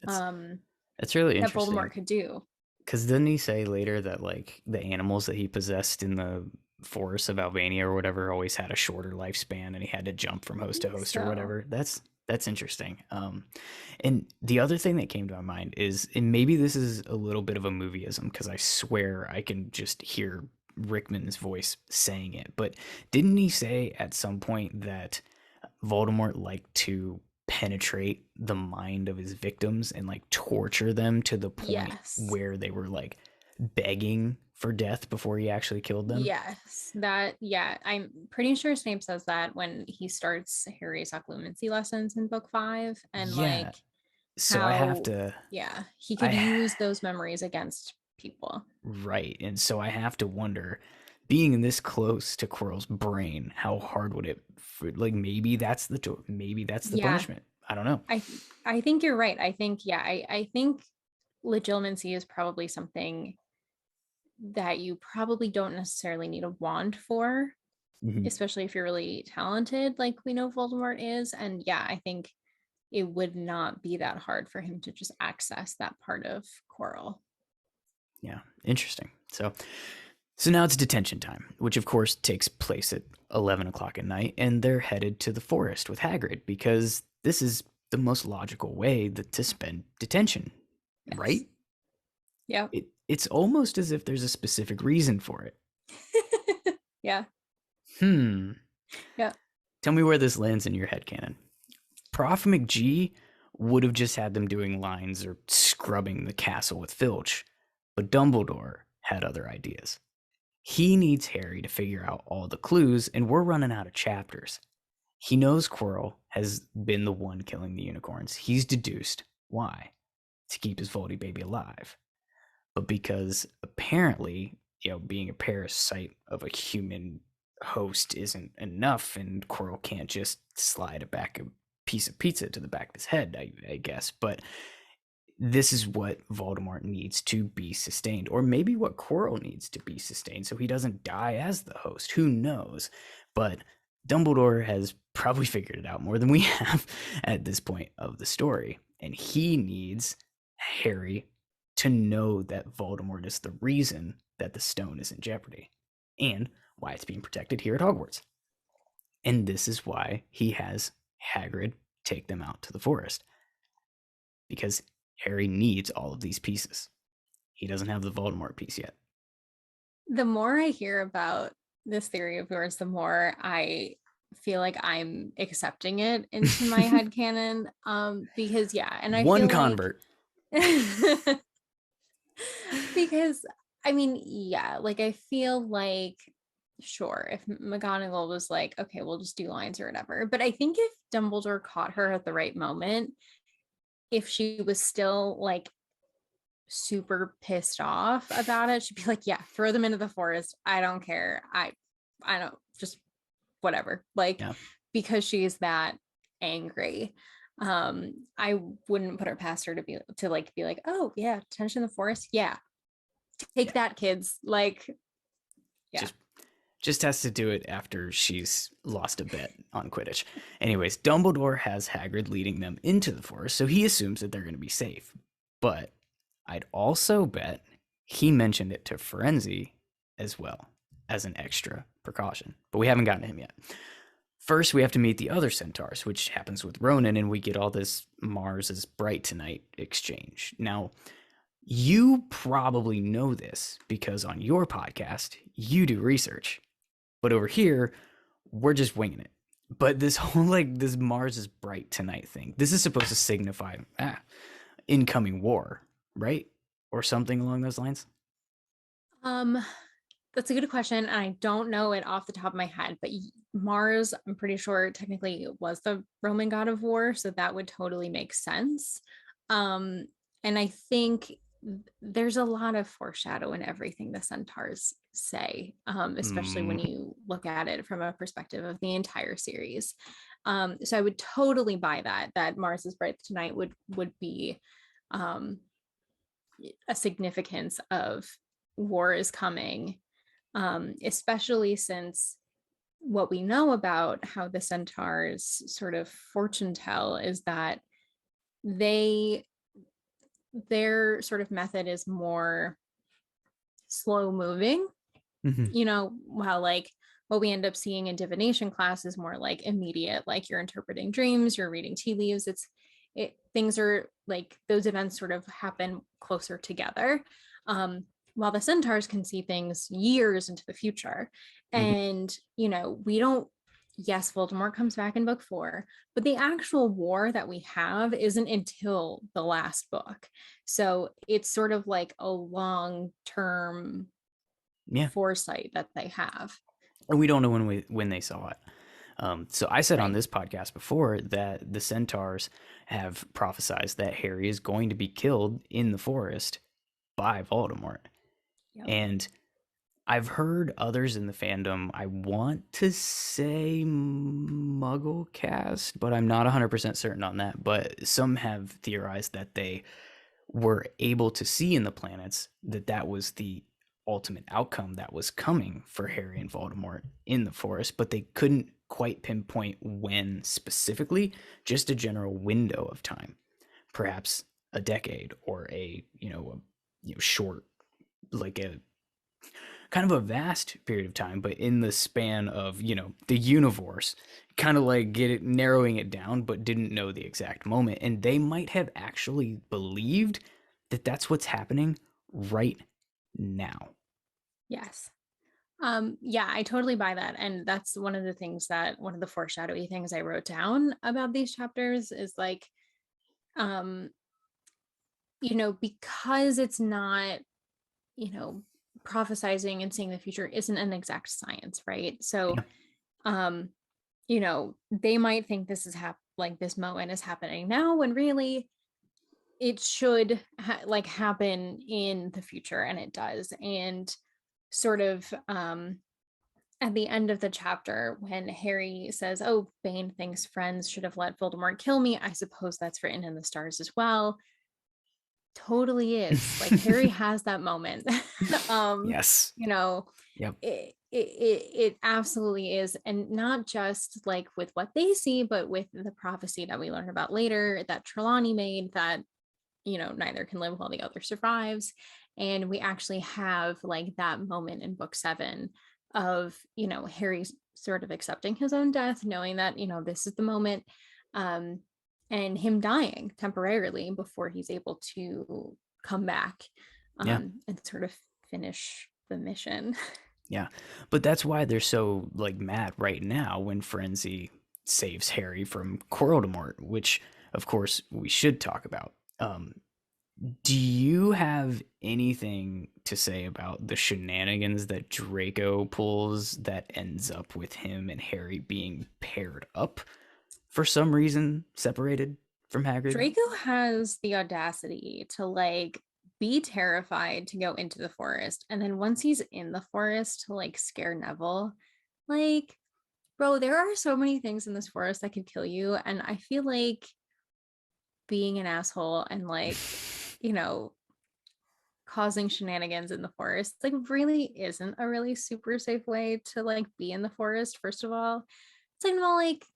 [SPEAKER 1] That's really interesting.
[SPEAKER 3] That Voldemort could do.
[SPEAKER 1] Because didn't he say later that like the animals that he possessed in the forests of Albania or whatever always had a shorter lifespan, and he had to jump from host to host or whatever? That's That's interesting. And the other thing that came to my mind is, and maybe this is a little bit of a movieism because I swear I can just hear Rickman's voice saying it, but didn't he say at some point that Voldemort liked to penetrate the mind of his victims and like torture them to the point
[SPEAKER 3] Yes.
[SPEAKER 1] where they were like begging for death before he actually killed them?
[SPEAKER 3] Yes, I'm pretty sure Snape says that when he starts Harry's occlumency lessons in book 5, and
[SPEAKER 1] Yeah.
[SPEAKER 3] like
[SPEAKER 1] So I have
[SPEAKER 3] how,
[SPEAKER 1] to,
[SPEAKER 3] yeah, he could
[SPEAKER 1] I
[SPEAKER 3] use those memories against people.
[SPEAKER 1] right. And so I have to wonder, being this close to Quirrell's brain, how hard would it, like maybe that's maybe that's the
[SPEAKER 3] Yeah,
[SPEAKER 1] punishment. I don't know.
[SPEAKER 3] I I think you're right. I think, yeah, I think legitimacy is probably something that you probably don't necessarily need a wand for,
[SPEAKER 1] Mhm.
[SPEAKER 3] especially if you're really talented, like we know Voldemort is. And yeah, I think it would not be that hard for him to just access that part of Quirrell.
[SPEAKER 1] Yeah, interesting. So now it's detention time, which of course takes place at 11 o'clock at night, and they're headed to the forest with Hagrid because this is the most logical way to spend detention,
[SPEAKER 3] Yes.
[SPEAKER 1] right?
[SPEAKER 3] Yep.
[SPEAKER 1] It's almost as if there's a specific reason for it.
[SPEAKER 3] Yeah.
[SPEAKER 1] Hmm.
[SPEAKER 3] Yeah.
[SPEAKER 1] Tell me where this lands in your head canon. Prof McGee would have just had them doing lines or scrubbing the castle with Filch, but Dumbledore had other ideas. He needs Harry to figure out all the clues, and we're running out of chapters. He knows Quirrell has been the one killing the unicorns. He's deduced why? To keep his Voldy baby alive. But because apparently, being a parasite of a human host isn't enough, and Quirrell can't just slide a piece of pizza to the back of his head, I guess. But this is what Voldemort needs to be sustained, or maybe what Quirrell needs to be sustained so he doesn't die as the host. Who knows? But Dumbledore has probably figured it out more than we have at this point of the story. And he needs Harry to know that Voldemort is the reason that the stone is in jeopardy and why it's being protected here at Hogwarts. And this is why he has Hagrid take them out to the forest, because Harry needs all of these pieces. He doesn't have the Voldemort piece yet.
[SPEAKER 3] The more I hear about this theory of yours, the more I feel like I'm accepting it into my head canon. Because yeah, and I
[SPEAKER 1] One
[SPEAKER 3] feel like
[SPEAKER 1] convert.
[SPEAKER 3] because I mean, yeah, like I feel like sure, if McGonagall was like, okay, we'll just do lines or whatever. But I think if Dumbledore caught her at the right moment, if she was still like super pissed off about it, she'd be like, yeah, throw them into the forest. I don't care. I don't, just whatever. Like,
[SPEAKER 1] Yeah.
[SPEAKER 3] because she's that angry. I wouldn't put her past her to be like, oh yeah, detention in the forest. Yeah. Take that, kids. Like, yeah.
[SPEAKER 1] Just has to do it after she's lost a bet on Quidditch. Anyways, Dumbledore has Hagrid leading them into the forest, so he assumes that they're going to be safe. But I'd also bet he mentioned it to Firenze as well as an extra precaution. But we haven't gotten to him yet. First, we have to meet the other centaurs, which happens with Ronan, and we get all this Mars is bright tonight exchange. Now, you probably know this because on your podcast, you do research. But over here, we're just winging it. But this whole this Mars is bright tonight thing, this is supposed to signify incoming war, right? Or something along those lines.
[SPEAKER 3] Um, that's a good question. I don't know it off the top of my head, but Mars, I'm pretty sure technically was the Roman god of war, so that would totally make sense. Um, and I think there's a lot of foreshadow in everything the centaurs say, especially when you look at it from a perspective of the entire series. So I would totally buy that Mars is bright tonight would be a significance of war is coming, especially since what we know about how the centaurs sort of fortune tell is that their sort of method is more slow moving.
[SPEAKER 1] Mm-hmm.
[SPEAKER 3] While like what we end up seeing in divination class is more like immediate, like you're interpreting dreams, you're reading tea leaves. Things are like those events sort of happen closer together. While the centaurs can see things years into the future.
[SPEAKER 1] Mhm.
[SPEAKER 3] And, we don't, yes, Voldemort comes back in book 4, but the actual war that we have isn't until the last book. So it's sort of like a long-term
[SPEAKER 1] Yeah.
[SPEAKER 3] foresight that they have.
[SPEAKER 1] And we don't know when they saw it. So I said on
[SPEAKER 3] Right.
[SPEAKER 1] this podcast before that the centaurs have prophesized that Harry is going to be killed in the forest by Voldemort.
[SPEAKER 3] Yep.
[SPEAKER 1] And I've heard others in the fandom, I want to say Mugglecast, but I'm not 100% certain on that. But some have theorized that they were able to see in the planets that that was the ultimate outcome that was coming for Harry and Voldemort in the forest, but they couldn't quite pinpoint when specifically, just a general window of time, perhaps a decade or short, like a kind of a vast period of time, but in the span of, the universe, kind of like narrowing it down, but didn't know the exact moment. And they might have actually believed that that's what's happening right now.
[SPEAKER 3] Yes. Yeah, I totally buy that. And that's one of the foreshadowy things I wrote down about these chapters is like, um, because it's not, you know, prophesizing and seeing the future isn't an exact science, right? So,
[SPEAKER 1] Yeah.
[SPEAKER 3] um, they might think like this moment is happening now when really it should happen in the future, and it does. And sort of at the end of the chapter when Harry says, "Oh, Bane thinks friends should have let Voldemort kill me," I suppose that's written in the stars as well. Totally is. Like Harry has that moment. um
[SPEAKER 1] Yes.
[SPEAKER 3] you know
[SPEAKER 1] Yep.
[SPEAKER 3] it absolutely is, and not just like with what they see, but with the prophecy that we learn about later that Trelawney made, that neither can live while the other survives. And we actually have like that moment in book 7 of Harry sort of accepting his own death, knowing that this is the moment, um and him dying temporarily before he's able to come back
[SPEAKER 1] Yeah.
[SPEAKER 3] and sort of finish the mission.
[SPEAKER 1] Yeah. But that's why they're so like mad right now when Firenze saves Harry from Voldemort, which of course we should talk about. Do you have anything to say about the shenanigans that Draco pulls that ends up with him and Harry being paired up for some reason, separated from Hagrid?
[SPEAKER 3] Draco has the audacity to like be terrified to go into the forest, and then once he's in the forest to like scare Neville. Like, bro, there are so many things in this forest that could kill you, and I feel like being an asshole and like, you know, causing shenanigans in the forest like really isn't a really super safe way to like be in the forest. First of all, second of all, like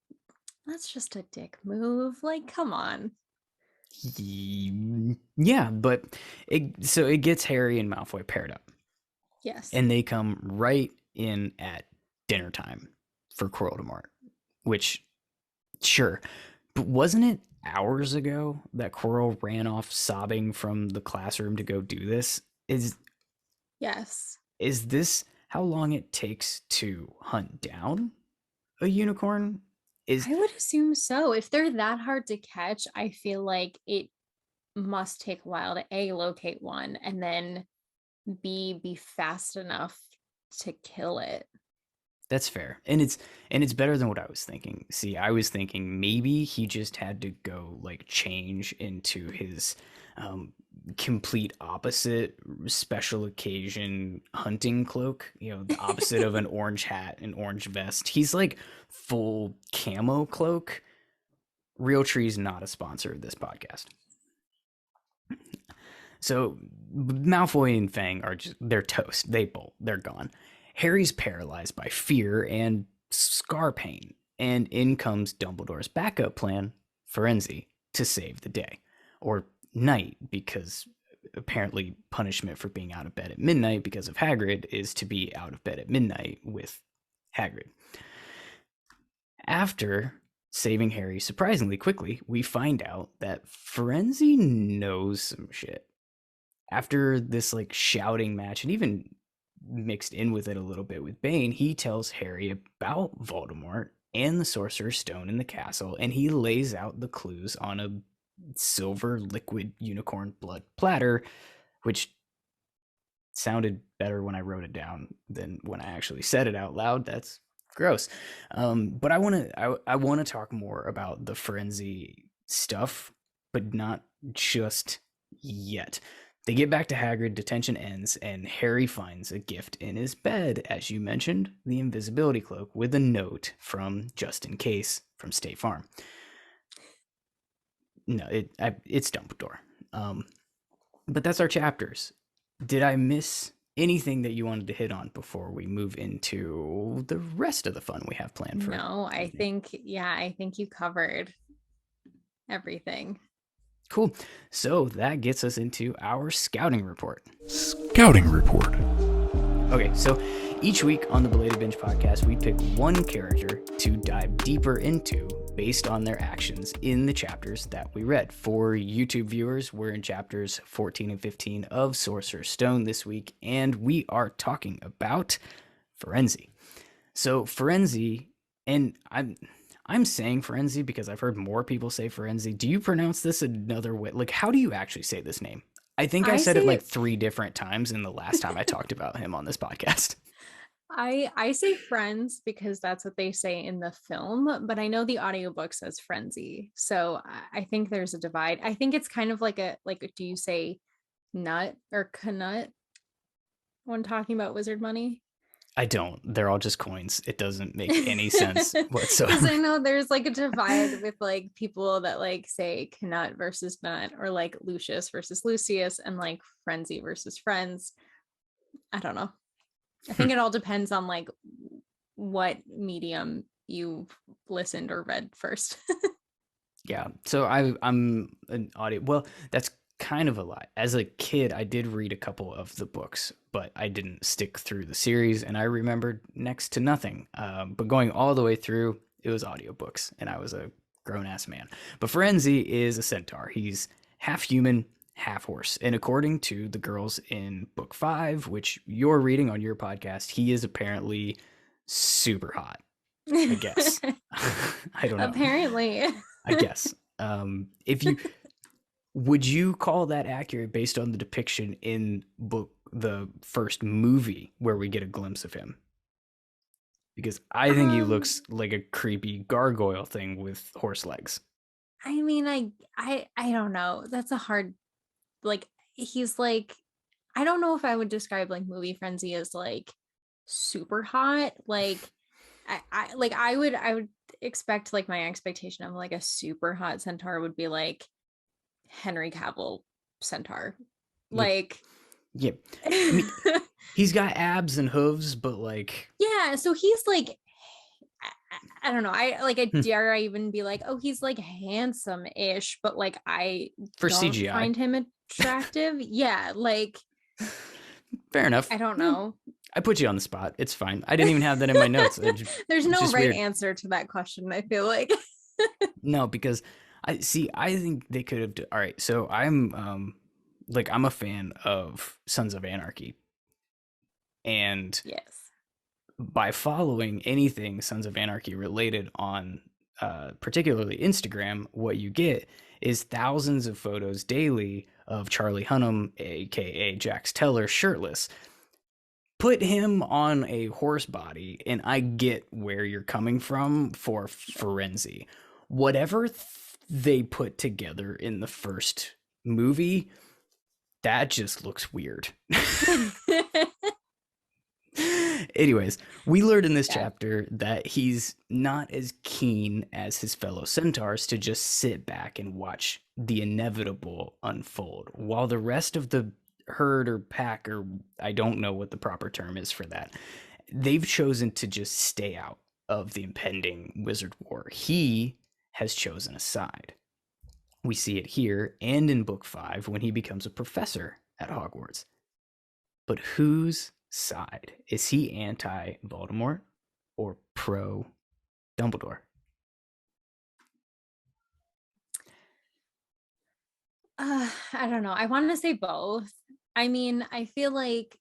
[SPEAKER 3] that's just a dick move. Like, come on.
[SPEAKER 1] Yeah, but it gets Harry and Malfoy paired up,
[SPEAKER 3] Yes.
[SPEAKER 1] and they come right in at dinner time for Voldemort, which sure, but wasn't it hours ago that Quirrell ran off sobbing from the classroom to go do this?
[SPEAKER 3] Yes.
[SPEAKER 1] Is this how long it takes to hunt down a unicorn? Is
[SPEAKER 3] I would assume so. If they're that hard to catch, I feel like it must take a while to A, locate one, and then B, be fast enough to kill it.
[SPEAKER 1] That's fair. And it's better than what I was thinking. See, I was thinking maybe he just had to go like change into his um complete opposite special occasion hunting cloak, the opposite of an orange hat and orange vest. He's like full camo cloak. Realtree's not a sponsor of this podcast. So Malfoy and Fang are they're toast. They bolt. They're gone. Harry's paralyzed by fear and scar pain, and in comes Dumbledore's backup plan, Firenze, to save the day. Or night, because apparently punishment for being out of bed at midnight because of Hagrid is to be out of bed at midnight with Hagrid. After saving Harry surprisingly quickly, we find out that Firenze knows some shit. After this like shouting match, and even mixed in with it a little bit with Bane, he tells Harry about Voldemort and the Sorcerer's Stone in the castle, and he lays out the clues on a silver liquid unicorn blood platter, which sounded better when I wrote it down than when I actually said it out loud. That's gross. But I want to talk more about the Firenze stuff, but not just yet. They get back to Hagrid, detention ends, and Harry finds a gift in his bed, as you mentioned, the invisibility cloak with a note from Just In Case from State Farm. No, it's Dumbledore. But that's our chapters. Did I miss anything that you wanted to hit on before we move into the rest of the fun we have planned for?
[SPEAKER 3] No, I think you covered everything.
[SPEAKER 1] Cool. So that gets us into our scouting report.
[SPEAKER 2] Scouting report.
[SPEAKER 1] Okay, so each week on the Belated Binge podcast, we pick one character to dive deeper into based on their actions in the chapters that we read. For YouTube viewers, we're in chapters 14 and 15 of Sorcerer's Stone this week, and we are talking about Firenze. So Firenze, and I'm saying Firenze because I've heard more people say Firenze. Do you pronounce this another way? Like, how do you actually say this name? I think I said it like 3 different times in the last time I talked about him on this podcast.
[SPEAKER 3] I say friends because that's what they say in the film, but I know the audiobook says frenzy. So I think there's a divide. I think it's kind of like do you say nut or canut when talking about wizard money?
[SPEAKER 1] I don't. They're all just coins. It doesn't make any sense whatsoever.
[SPEAKER 3] Because I know there's like a divide with like people that like say canut versus nut, or like Lucius versus Lucius, and like frenzy versus friends. I don't know. I think it all depends on like what medium you listened or read first.
[SPEAKER 1] Yeah. So I'm an audio. Well, that's kind of a lie. As a kid, I did read a couple of the books, but I didn't stick through the series, and I remembered next to nothing. But going all the way through, it was audiobooks, and I was a grown-ass man. But Firenze is a centaur. He's half human, half horse. And according to the girls in book 5, which you're reading on your podcast, he is apparently super hot, I guess. I don't know.
[SPEAKER 3] Apparently.
[SPEAKER 1] I guess. Would you call that accurate based on the depiction in the first movie where we get a glimpse of him? Because I think he looks like a creepy gargoyle thing with horse legs.
[SPEAKER 3] I mean, I don't know. That's a hard, like, he's like, I don't know if I would describe like movie frenzy as like super hot. Like I would expect, like, my expectation of like a super hot centaur would be like Henry Cavill centaur. Like,
[SPEAKER 1] yeah. I mean, he's got abs and hooves, but like,
[SPEAKER 3] yeah, so he's like, I don't know. I dare I even be like, oh, he's like handsome-ish, but like I
[SPEAKER 1] for
[SPEAKER 3] don't
[SPEAKER 1] CGI,
[SPEAKER 3] find him attractive. Yeah, like,
[SPEAKER 1] fair enough.
[SPEAKER 3] I don't know.
[SPEAKER 1] I put you on the spot. It's fine. I didn't even have that in my notes.
[SPEAKER 3] There's no right
[SPEAKER 1] weird
[SPEAKER 3] answer to that question, I feel like.
[SPEAKER 1] No, because I think they could have. All right, so I'm a fan of Sons of Anarchy, and
[SPEAKER 3] Yes.
[SPEAKER 1] by following anything Sons of Anarchy related on particularly Instagram, what you get is thousands of photos daily of Charlie Hunnam, aka Jax Teller, shirtless. Put him on a horse body, and I get where you're coming from for Firenze. Whatever they put together in the first movie, that just looks weird. Anyways, we learned in this chapter that he's not as keen as his fellow centaurs to just sit back and watch the inevitable unfold, while the rest of the herd or pack, or I don't know what the proper term is for that, they've chosen to just stay out of the impending wizard war. He has chosen a side. We see it here and in book 5 when he becomes a professor at Hogwarts. But whose side? Is he anti-Voldemort or pro Dumbledore?
[SPEAKER 3] I don't know. I want to say both. I mean, I feel like,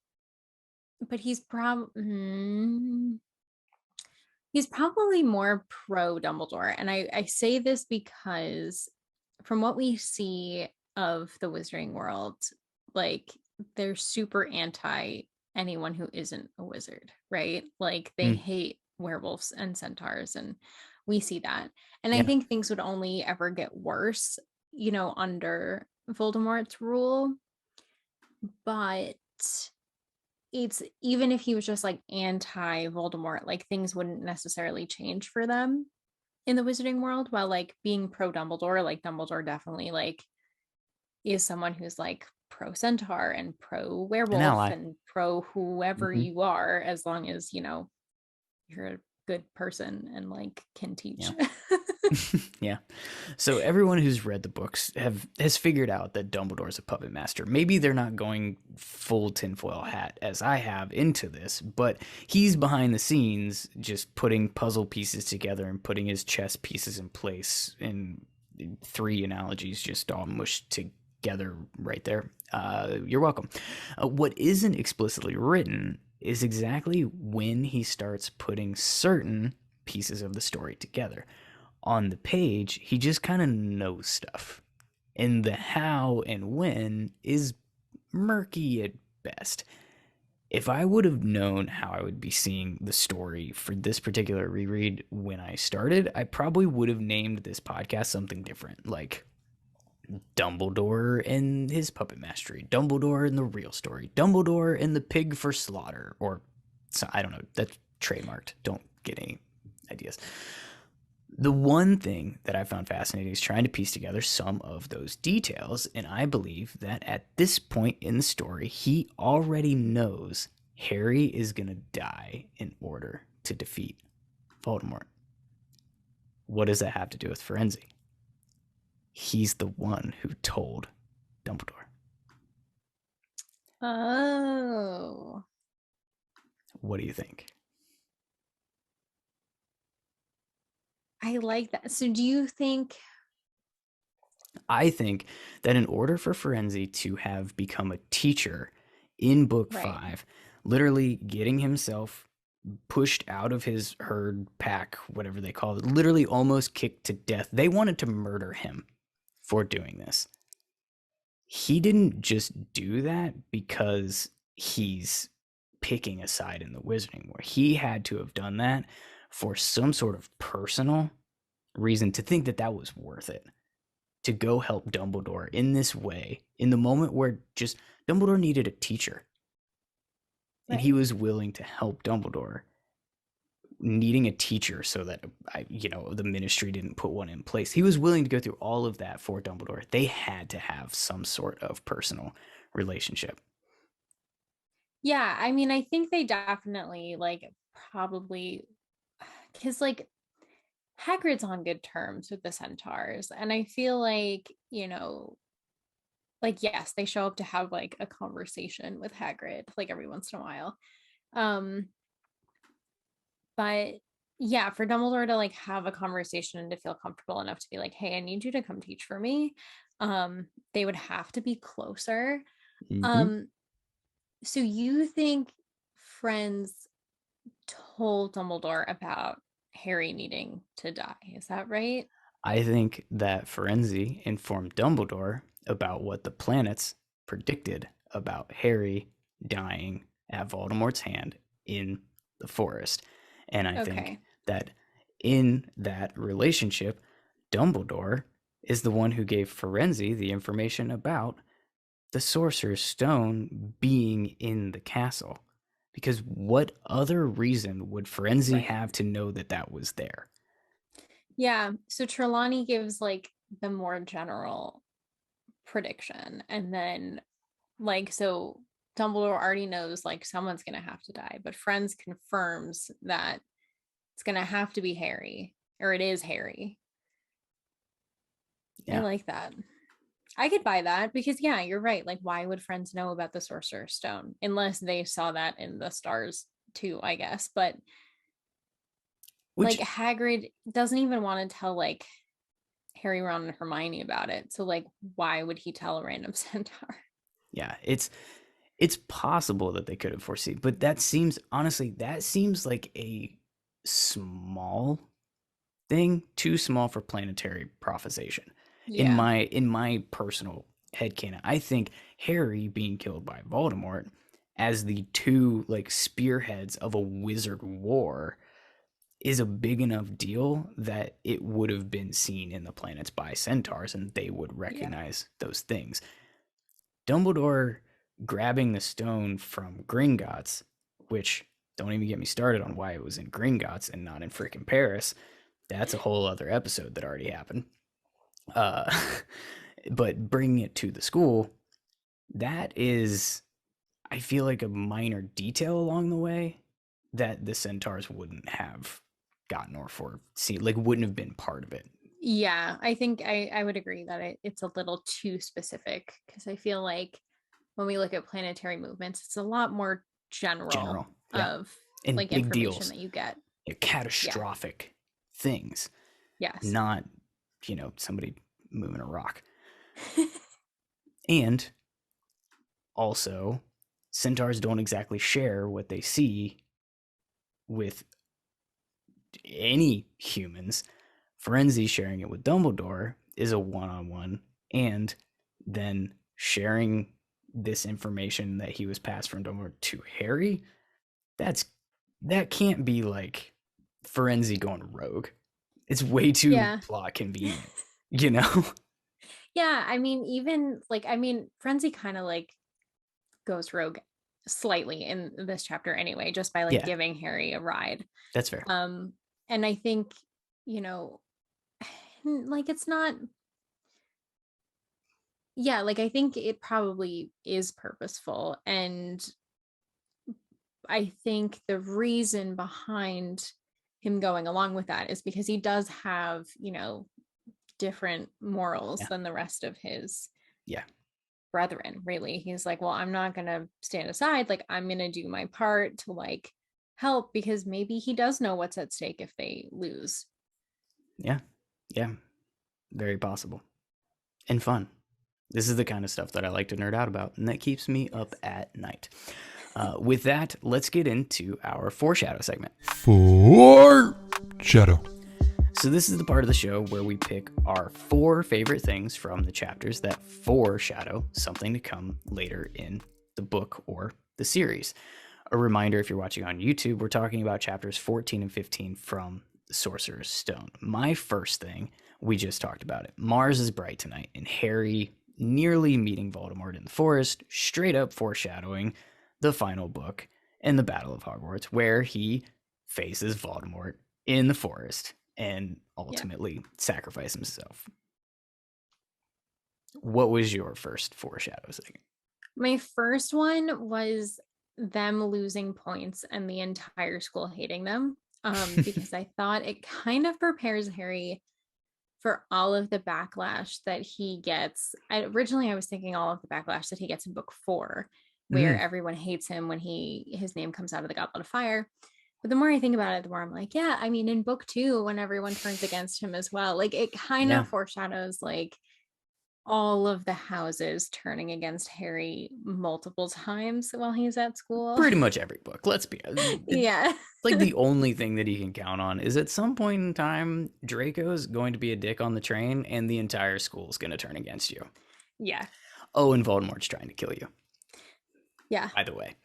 [SPEAKER 3] but he's probably more pro Dumbledore. And I say this because from what we see of the Wizarding world, like they're super anti anyone who isn't a wizard, right? Like they
[SPEAKER 1] Mm,
[SPEAKER 3] hate werewolves and centaurs, and we see that. And I
[SPEAKER 1] yeah.
[SPEAKER 3] think things would only ever get worse, under Voldemort's rule. But it's even if he was just like anti Voldemort, like things wouldn't necessarily change for them in the wizarding world, while like being pro Dumbledore, like Dumbledore definitely like is someone who's like pro centaur and pro
[SPEAKER 1] An
[SPEAKER 3] werewolf
[SPEAKER 1] ally.
[SPEAKER 3] and pro whoever
[SPEAKER 1] Hmm.
[SPEAKER 3] you are, as long as you're a good person and like can teach.
[SPEAKER 1] Yeah. Yeah. So everyone who's read the books has figured out that Dumbledore's a puppet master. Maybe they're not going full tinfoil hat as I have into this, but he's behind the scenes just putting puzzle pieces together and putting his chess pieces in place in three analogies just all mushed together right there. You're welcome. What isn't explicitly written is exactly when he starts putting certain pieces of the story together. On the page, he just kind of knows stuff. And the how and when is murky at best. If I would have known how I would be seeing the story for this particular reread when I started, I probably would have named this podcast something different, like Dumbledore and his puppet mastery, Dumbledore and the real story, Dumbledore and the pig for slaughter, or I don't know, that's trademarked. Don't get any ideas. The one thing that I found fascinating is trying to piece together some of those details, and I believe that at this point in the story, he already knows Harry is going to die in order to defeat Voldemort. What does that have to do with Firenze? He's the one who told Dumbledore.
[SPEAKER 3] Oh,
[SPEAKER 1] What do you think?
[SPEAKER 3] I like that. So do you think
[SPEAKER 1] I think that in order for Firenze to have become a teacher in book
[SPEAKER 3] right?
[SPEAKER 1] five, literally getting himself pushed out of his herd pack, whatever they call it, literally almost kicked to death. They wanted to murder him for doing this. He didn't just do that because he's picking a side in the Wizarding War. He had to have done that for some sort of personal reason to think that that was worth it to go help Dumbledore in this way in the moment where just Dumbledore needed a teacher and he
[SPEAKER 3] Right.
[SPEAKER 1] was willing to help Dumbledore needing a teacher so that the ministry didn't put one in place. He was willing to go through all of that for Dumbledore. They had to have some sort of personal relationship.
[SPEAKER 3] Yeah, I mean, I think they definitely like probably because like Hagrid's on good terms with the centaurs, and I feel like, like yes, they show up to have like a conversation with Hagrid like every once in a while. Um, but yeah, for Dumbledore to like have a conversation and to feel comfortable enough to be like, "Hey, I need you to come teach for me." They would have to be closer.
[SPEAKER 1] Mm-hmm.
[SPEAKER 3] Um, so you think friends told Dumbledore about Harry needing to die? Is that right?
[SPEAKER 1] I think that Firenze informed Dumbledore about what the planets predicted about Harry dying at Voldemort's hand in the forest. And I think
[SPEAKER 3] Okay.
[SPEAKER 1] that in that relationship, Dumbledore is the one who gave Firenze the information about the Sorcerer's Stone being in the castle. Because what other reason would Firenze
[SPEAKER 3] Right.
[SPEAKER 1] have to know that that was there?
[SPEAKER 3] Yeah. So Trelawney gives like the more general prediction. And then, like, so Dumbledore already knows like someone's going to have to die, but Friends confirms that it's going to have to be Harry, or it is Harry. I
[SPEAKER 1] Yeah.
[SPEAKER 3] like that. I could buy that because, yeah, you're right. Like, why would Friends know about the Sorcerer's Stone unless they saw that in the stars too, I guess. But like
[SPEAKER 1] Which,
[SPEAKER 3] Hagrid doesn't even want to tell like Harry, Ron, and Hermione about it. So like, why would he tell a random centaur?
[SPEAKER 1] yeah, it's possible that they could have foreseen, but that seems like a small thing, too small for planetary prophesization.
[SPEAKER 3] Yeah.
[SPEAKER 1] In my personal headcanon, I think Harry being killed by Voldemort as the two like spearheads of a wizard war is a big enough deal that it would have been seen in the planets by centaurs and they would
[SPEAKER 3] Yeah.
[SPEAKER 1] recognize those things. Dumbledore grabbing the stone from Gringotts, which don't even get me started on why it was in Gringotts and not in freaking Paris. That's a whole other episode that already happened. Uh, but bringing it to the school, that is, I feel like a minor detail along the way that the centaurs wouldn't have gotten or foreseen, like wouldn't have been part of it.
[SPEAKER 3] Yeah, I think I would agree that it's a little too specific because I feel like when we look at planetary movements, it's a lot more general
[SPEAKER 1] General, yeah,
[SPEAKER 3] of
[SPEAKER 1] and
[SPEAKER 3] like
[SPEAKER 1] big
[SPEAKER 3] information
[SPEAKER 1] deals,
[SPEAKER 3] that you get. Yeah.
[SPEAKER 1] catastrophic things,
[SPEAKER 3] Yes.
[SPEAKER 1] not somebody moving a rock. And also, centaurs don't exactly share what they see with any humans. Firenze sharing it with Dumbledore is a one-on-one, and then sharing this information that he was passed from Dumbledore to Harry. That's that can't be like Firenze going rogue. It's way too
[SPEAKER 3] Yeah.
[SPEAKER 1] plot convenient, you know?
[SPEAKER 3] Yeah, I mean, even like, I mean, Frenzy kind of like goes rogue slightly in this chapter anyway, just by like
[SPEAKER 1] Yeah,
[SPEAKER 3] giving Harry a ride.
[SPEAKER 1] that's fair.
[SPEAKER 3] Um, and I think, you know, like it's not, yeah, like I think it probably is purposeful. And I think the reason behind him going along with that is because he does have, different morals
[SPEAKER 1] Yeah,
[SPEAKER 3] than the rest of his
[SPEAKER 1] yeah,
[SPEAKER 3] brethren, really. He's like, well, I'm not going to stand aside. Like, I'm going to do my part to like help because maybe he does know what's at stake if they lose.
[SPEAKER 1] yeah, yeah. Very possible and fun. This is the kind of stuff that I like to nerd out about, and that keeps me up
[SPEAKER 3] Yes.
[SPEAKER 1] at night. With that, let's get into our foreshadow segment.
[SPEAKER 2] Foreshadow.
[SPEAKER 1] So, this is the part of the show where we pick our 4 favorite things from the chapters that foreshadow something to come later in the book or the series. A reminder, if you're watching on YouTube, we're talking about chapters 14 and 15 from the Sorcerer's Stone. My first thing, we just talked about it. Mars is bright tonight, and Harry nearly meeting Voldemort in the forest, straight up foreshadowing the final book in the Battle of Hogwarts, where he faces Voldemort in the forest and
[SPEAKER 3] Yeah.
[SPEAKER 1] ultimately sacrifices himself. What was your first foreshadow thing?
[SPEAKER 3] My first one was them losing points and the entire school hating them. Because I thought it kind of prepares Harry for all of the backlash that he gets. Originally, I was thinking all of the backlash that he gets in book 4, where
[SPEAKER 1] Mm,
[SPEAKER 3] everyone hates him when his name comes out of the Goblet of Fire. But the more I think about it, the more I'm like, yeah, I mean, in book 2, when everyone turns against him as well, like it kind
[SPEAKER 1] yeah.
[SPEAKER 3] of foreshadows like all of the houses turning against Harry multiple times while he's at school.
[SPEAKER 1] Pretty much every book. Let's be
[SPEAKER 3] Yeah.
[SPEAKER 1] like the only thing that he can count on is at some point in time Draco's going to be a dick on the train and the entire school's going to turn against you.
[SPEAKER 3] Yeah.
[SPEAKER 1] Oh, and Voldemort's trying to kill you.
[SPEAKER 3] Yeah.
[SPEAKER 1] By the way,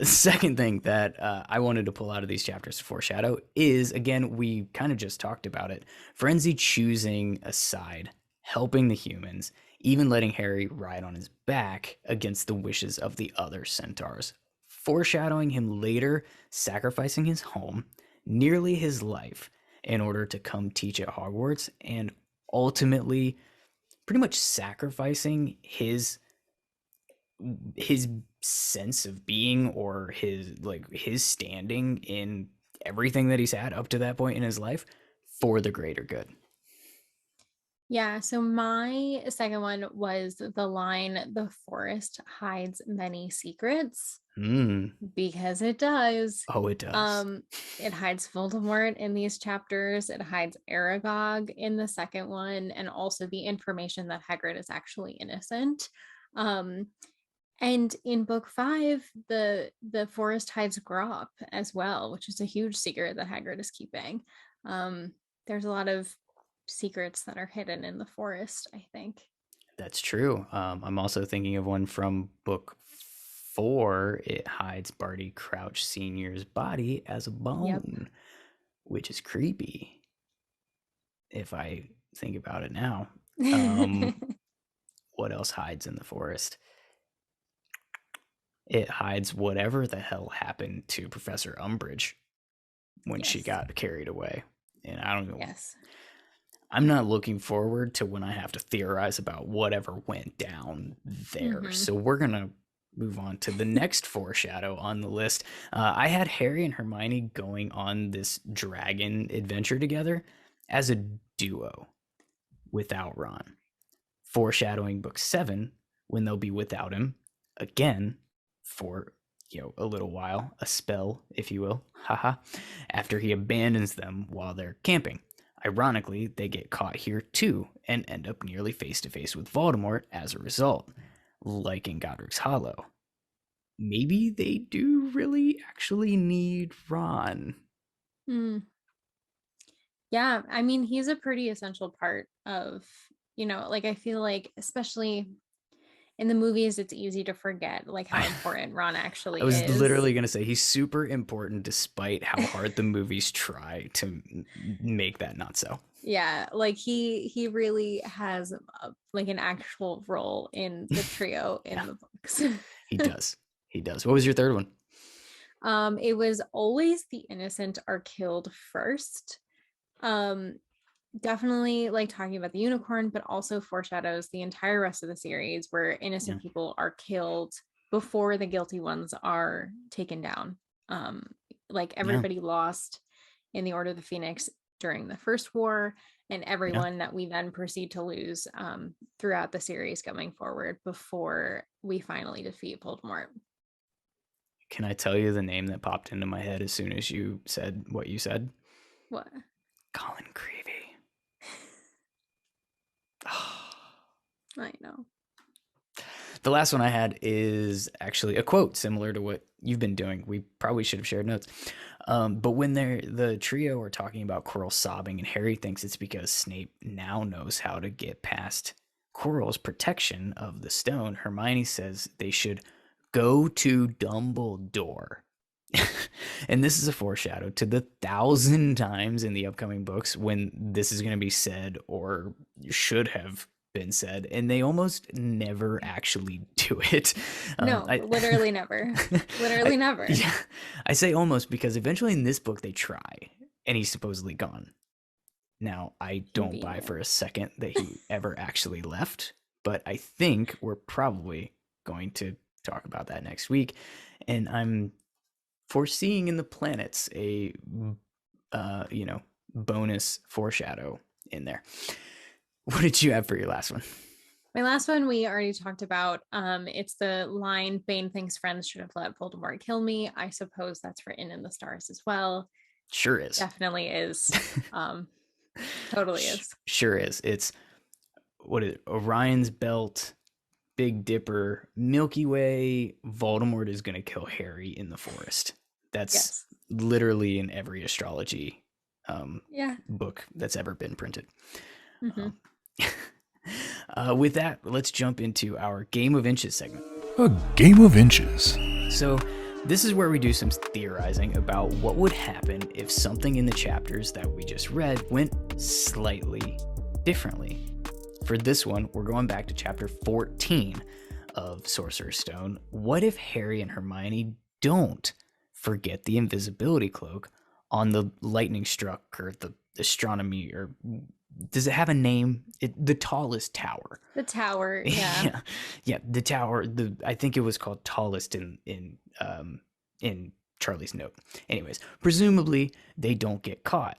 [SPEAKER 1] second thing that I wanted to pull out of these chapters to foreshadow is, again, we kind of just talked about it. Firenze choosing a side, helping the humans, even letting Harry ride on his back against the wishes of the other centaurs, foreshadowing him later sacrificing his home, nearly his life, in order to come teach at Hogwarts, and ultimately pretty much sacrificing his sense of being or his standing in everything that he's had up to that point in his life for the greater good.
[SPEAKER 3] Yeah. So my second one was the line, the forest hides many secrets. Because it does.
[SPEAKER 1] Oh, it does.
[SPEAKER 3] It hides Voldemort in these chapters. It hides Aragog in the second one, and also the information that Hagrid is actually innocent. Um, and in book 5, the forest hides Grop as well, which is a huge secret that Hagrid is keeping. There's a lot of secrets that are hidden in the forest, I think.
[SPEAKER 1] That's true. I'm also thinking of one from book 4. It hides Barty Crouch Sr.'s body as a
[SPEAKER 3] Yep.
[SPEAKER 1] bone, which is creepy if I think about it now. What else hides in the forest? It hides whatever the hell happened to Professor Umbridge when she
[SPEAKER 3] Yes.
[SPEAKER 1] got carried away. And I don't know.
[SPEAKER 3] Yes.
[SPEAKER 1] I'm not looking forward to when I have to theorize about whatever went down there.
[SPEAKER 3] Mhm.
[SPEAKER 1] So we're going to move on to the next foreshadow on the list. I had Harry and Hermione going on this dragon adventure together as a duo without Ron. Foreshadowing book 7 when they'll be without him again for a little while, a spell, if you will, haha, after he abandons them while they're camping. Ironically, they get caught here too and end up nearly face to face with Voldemort as a result, like in Godric's Hollow. Maybe they do really actually need Ron.
[SPEAKER 3] Mm. Yeah, I mean, he's a pretty essential part of, like I feel like, especially in the movies, it's easy to forget like how important Ron
[SPEAKER 1] I
[SPEAKER 3] actually
[SPEAKER 1] was
[SPEAKER 3] is.
[SPEAKER 1] literally going to say he's super important despite how hard the movies try to make that not so.
[SPEAKER 3] Yeah, like he really has like an actual role in the trio in
[SPEAKER 1] Yeah,
[SPEAKER 3] the books.
[SPEAKER 1] he does. He does. What was your third one?
[SPEAKER 3] It was always the innocent are killed first. Um, Definitely like talking about the unicorn, but also foreshadows the entire rest of the series where innocent people are killed before the guilty ones are taken down. Um, like everybody lost in the Order of the Phoenix during the first war, and everyone that we then proceed to lose throughout the series going forward before we finally defeat Voldemort.
[SPEAKER 1] Can I tell you the name that popped into my head as soon as you said what you said?
[SPEAKER 3] What?
[SPEAKER 1] Colin Creevy.
[SPEAKER 3] I know.
[SPEAKER 1] The last one I had is actually a quote similar to what you've been doing. We probably should have shared notes. But when the trio are talking about Quirrell sobbing, and Harry thinks it's because Snape now knows how to get past Quirrell's protection of the stone, Hermione says they should go to Dumbledore. And this is a foreshadow to the 1,000 times in the upcoming books when this is going to be said or should have been said, and they almost never actually do it.
[SPEAKER 3] No, literally never. Literally never.
[SPEAKER 1] Yeah, I say almost because eventually in this book they try, and he's supposedly gone. Now, I don't buy for a second that he ever actually left, but I think we're probably going to talk about that next week, and I'm foreseeing in the planets a bonus foreshadow in there. What did you have for your last one?
[SPEAKER 3] My last one we already talked about. It's the line, Bane thinks friends should have let Voldemort kill me. I suppose that's written in the stars as well.
[SPEAKER 1] Sure is.
[SPEAKER 3] Definitely is. Totally is.
[SPEAKER 1] Sure is. It's what is it? Orion's belt, Big Dipper, Milky Way. Voldemort is going to kill Harry in the forest. That's literally in every astrology book that's ever been printed.
[SPEAKER 3] Mm-hmm.
[SPEAKER 1] With that, let's jump into our Game of Inches segment.
[SPEAKER 2] A Game of Inches.
[SPEAKER 1] So this is where we do some theorizing about what would happen if something in the chapters that we just read went slightly differently. For this one, we're going back to chapter 14 of Sorcerer's Stone. What if Harry and Hermione don't forget the invisibility cloak on the lightning struck or the astronomy, or does it have a name? The tallest tower.
[SPEAKER 3] The tower, yeah.
[SPEAKER 1] Yeah, the tower. I think it was called tallest in Charlie's note. Anyways, presumably they don't get caught.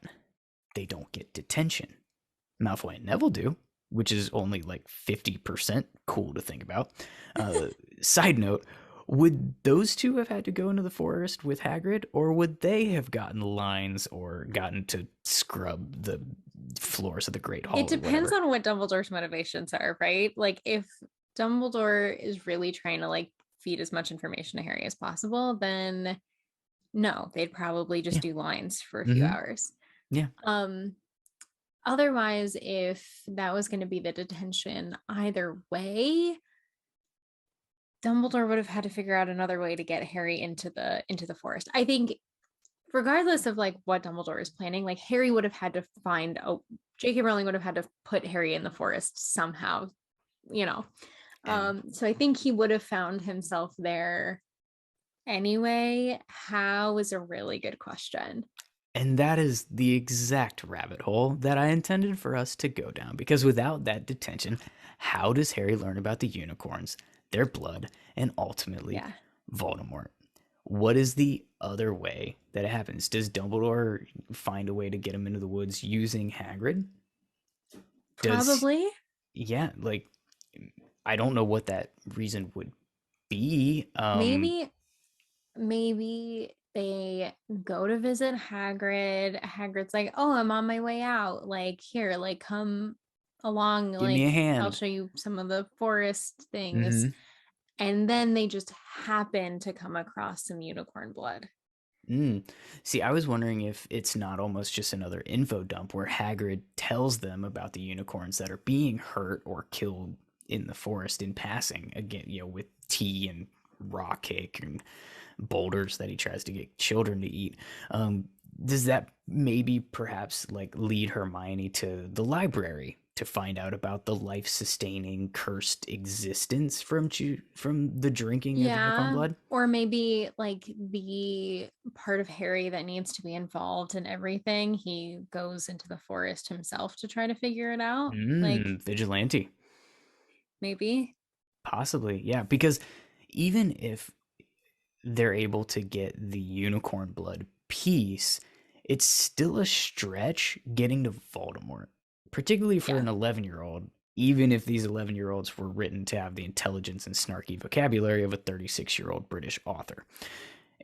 [SPEAKER 1] They don't get detention. Malfoy and Neville do, which is only like 50% cool to think about. Side note, Would those two have had to go into the forest with Hagrid, or would they have gotten lines or gotten to scrub the floors of the Great
[SPEAKER 3] It
[SPEAKER 1] Hall or
[SPEAKER 3] depends
[SPEAKER 1] whatever?
[SPEAKER 3] on what Dumbledore's motivations are, right? Like if Dumbledore is really trying to like feed as much information to Harry as possible, then no, they'd probably just
[SPEAKER 1] Yeah.
[SPEAKER 3] do lines for a few
[SPEAKER 1] Mm-hmm.
[SPEAKER 3] hours.
[SPEAKER 1] Yeah.
[SPEAKER 3] Um, Otherwise, if that was going to be the detention either way, Dumbledore would have had to figure out another way to get Harry into the forest. I think regardless of like what Dumbledore is planning, like Harry would have had to find J.K. Rowling would have had to put Harry in the forest somehow, you know.
[SPEAKER 1] And
[SPEAKER 3] So I think he would have found himself there anyway. How is a really good question.
[SPEAKER 1] And that is the exact rabbit hole that I intended for us to go down. Because without that detention, how does Harry learn about the unicorns, their blood, and ultimately
[SPEAKER 3] Yeah,
[SPEAKER 1] Voldemort? What is the other way that it happens? Does Dumbledore find a way to get him into the woods using Hagrid? Does,
[SPEAKER 3] probably.
[SPEAKER 1] yeah, like, I don't know what that reason would be.
[SPEAKER 3] Maybe maybe they go to visit Hagrid. Hagrid's like, "Oh, I'm on my way out. Like, here, like come along,
[SPEAKER 1] Give me a
[SPEAKER 3] like I'll
[SPEAKER 1] hand.
[SPEAKER 3] show you some of the forest things."
[SPEAKER 1] Mm-hmm.
[SPEAKER 3] And then they just happen to come across some unicorn blood.
[SPEAKER 1] Mm. See, I was wondering if it's not almost just another info dump where Hagrid tells them about the unicorns that are being hurt or killed in the forest in passing, again, with tea and raw cake and boulders that he tries to get children to eat. Does that maybe perhaps like lead Hermione to the library to find out about the life-sustaining cursed existence from the drinking of unicorn
[SPEAKER 3] Yeah.
[SPEAKER 1] blood?
[SPEAKER 3] Or maybe like the part of Harry that needs to be involved in everything, he goes into the forest himself to try to figure it out. Like
[SPEAKER 1] Vigilante.
[SPEAKER 3] maybe.
[SPEAKER 1] Possibly, yeah, because even if they're able to get the unicorn blood piece, it's still a stretch getting to Voldemort, particularly for
[SPEAKER 3] Yeah.
[SPEAKER 1] an 11-year-old, even if these 11-year-olds were written to have the intelligence and snarky vocabulary of a 36-year-old British author.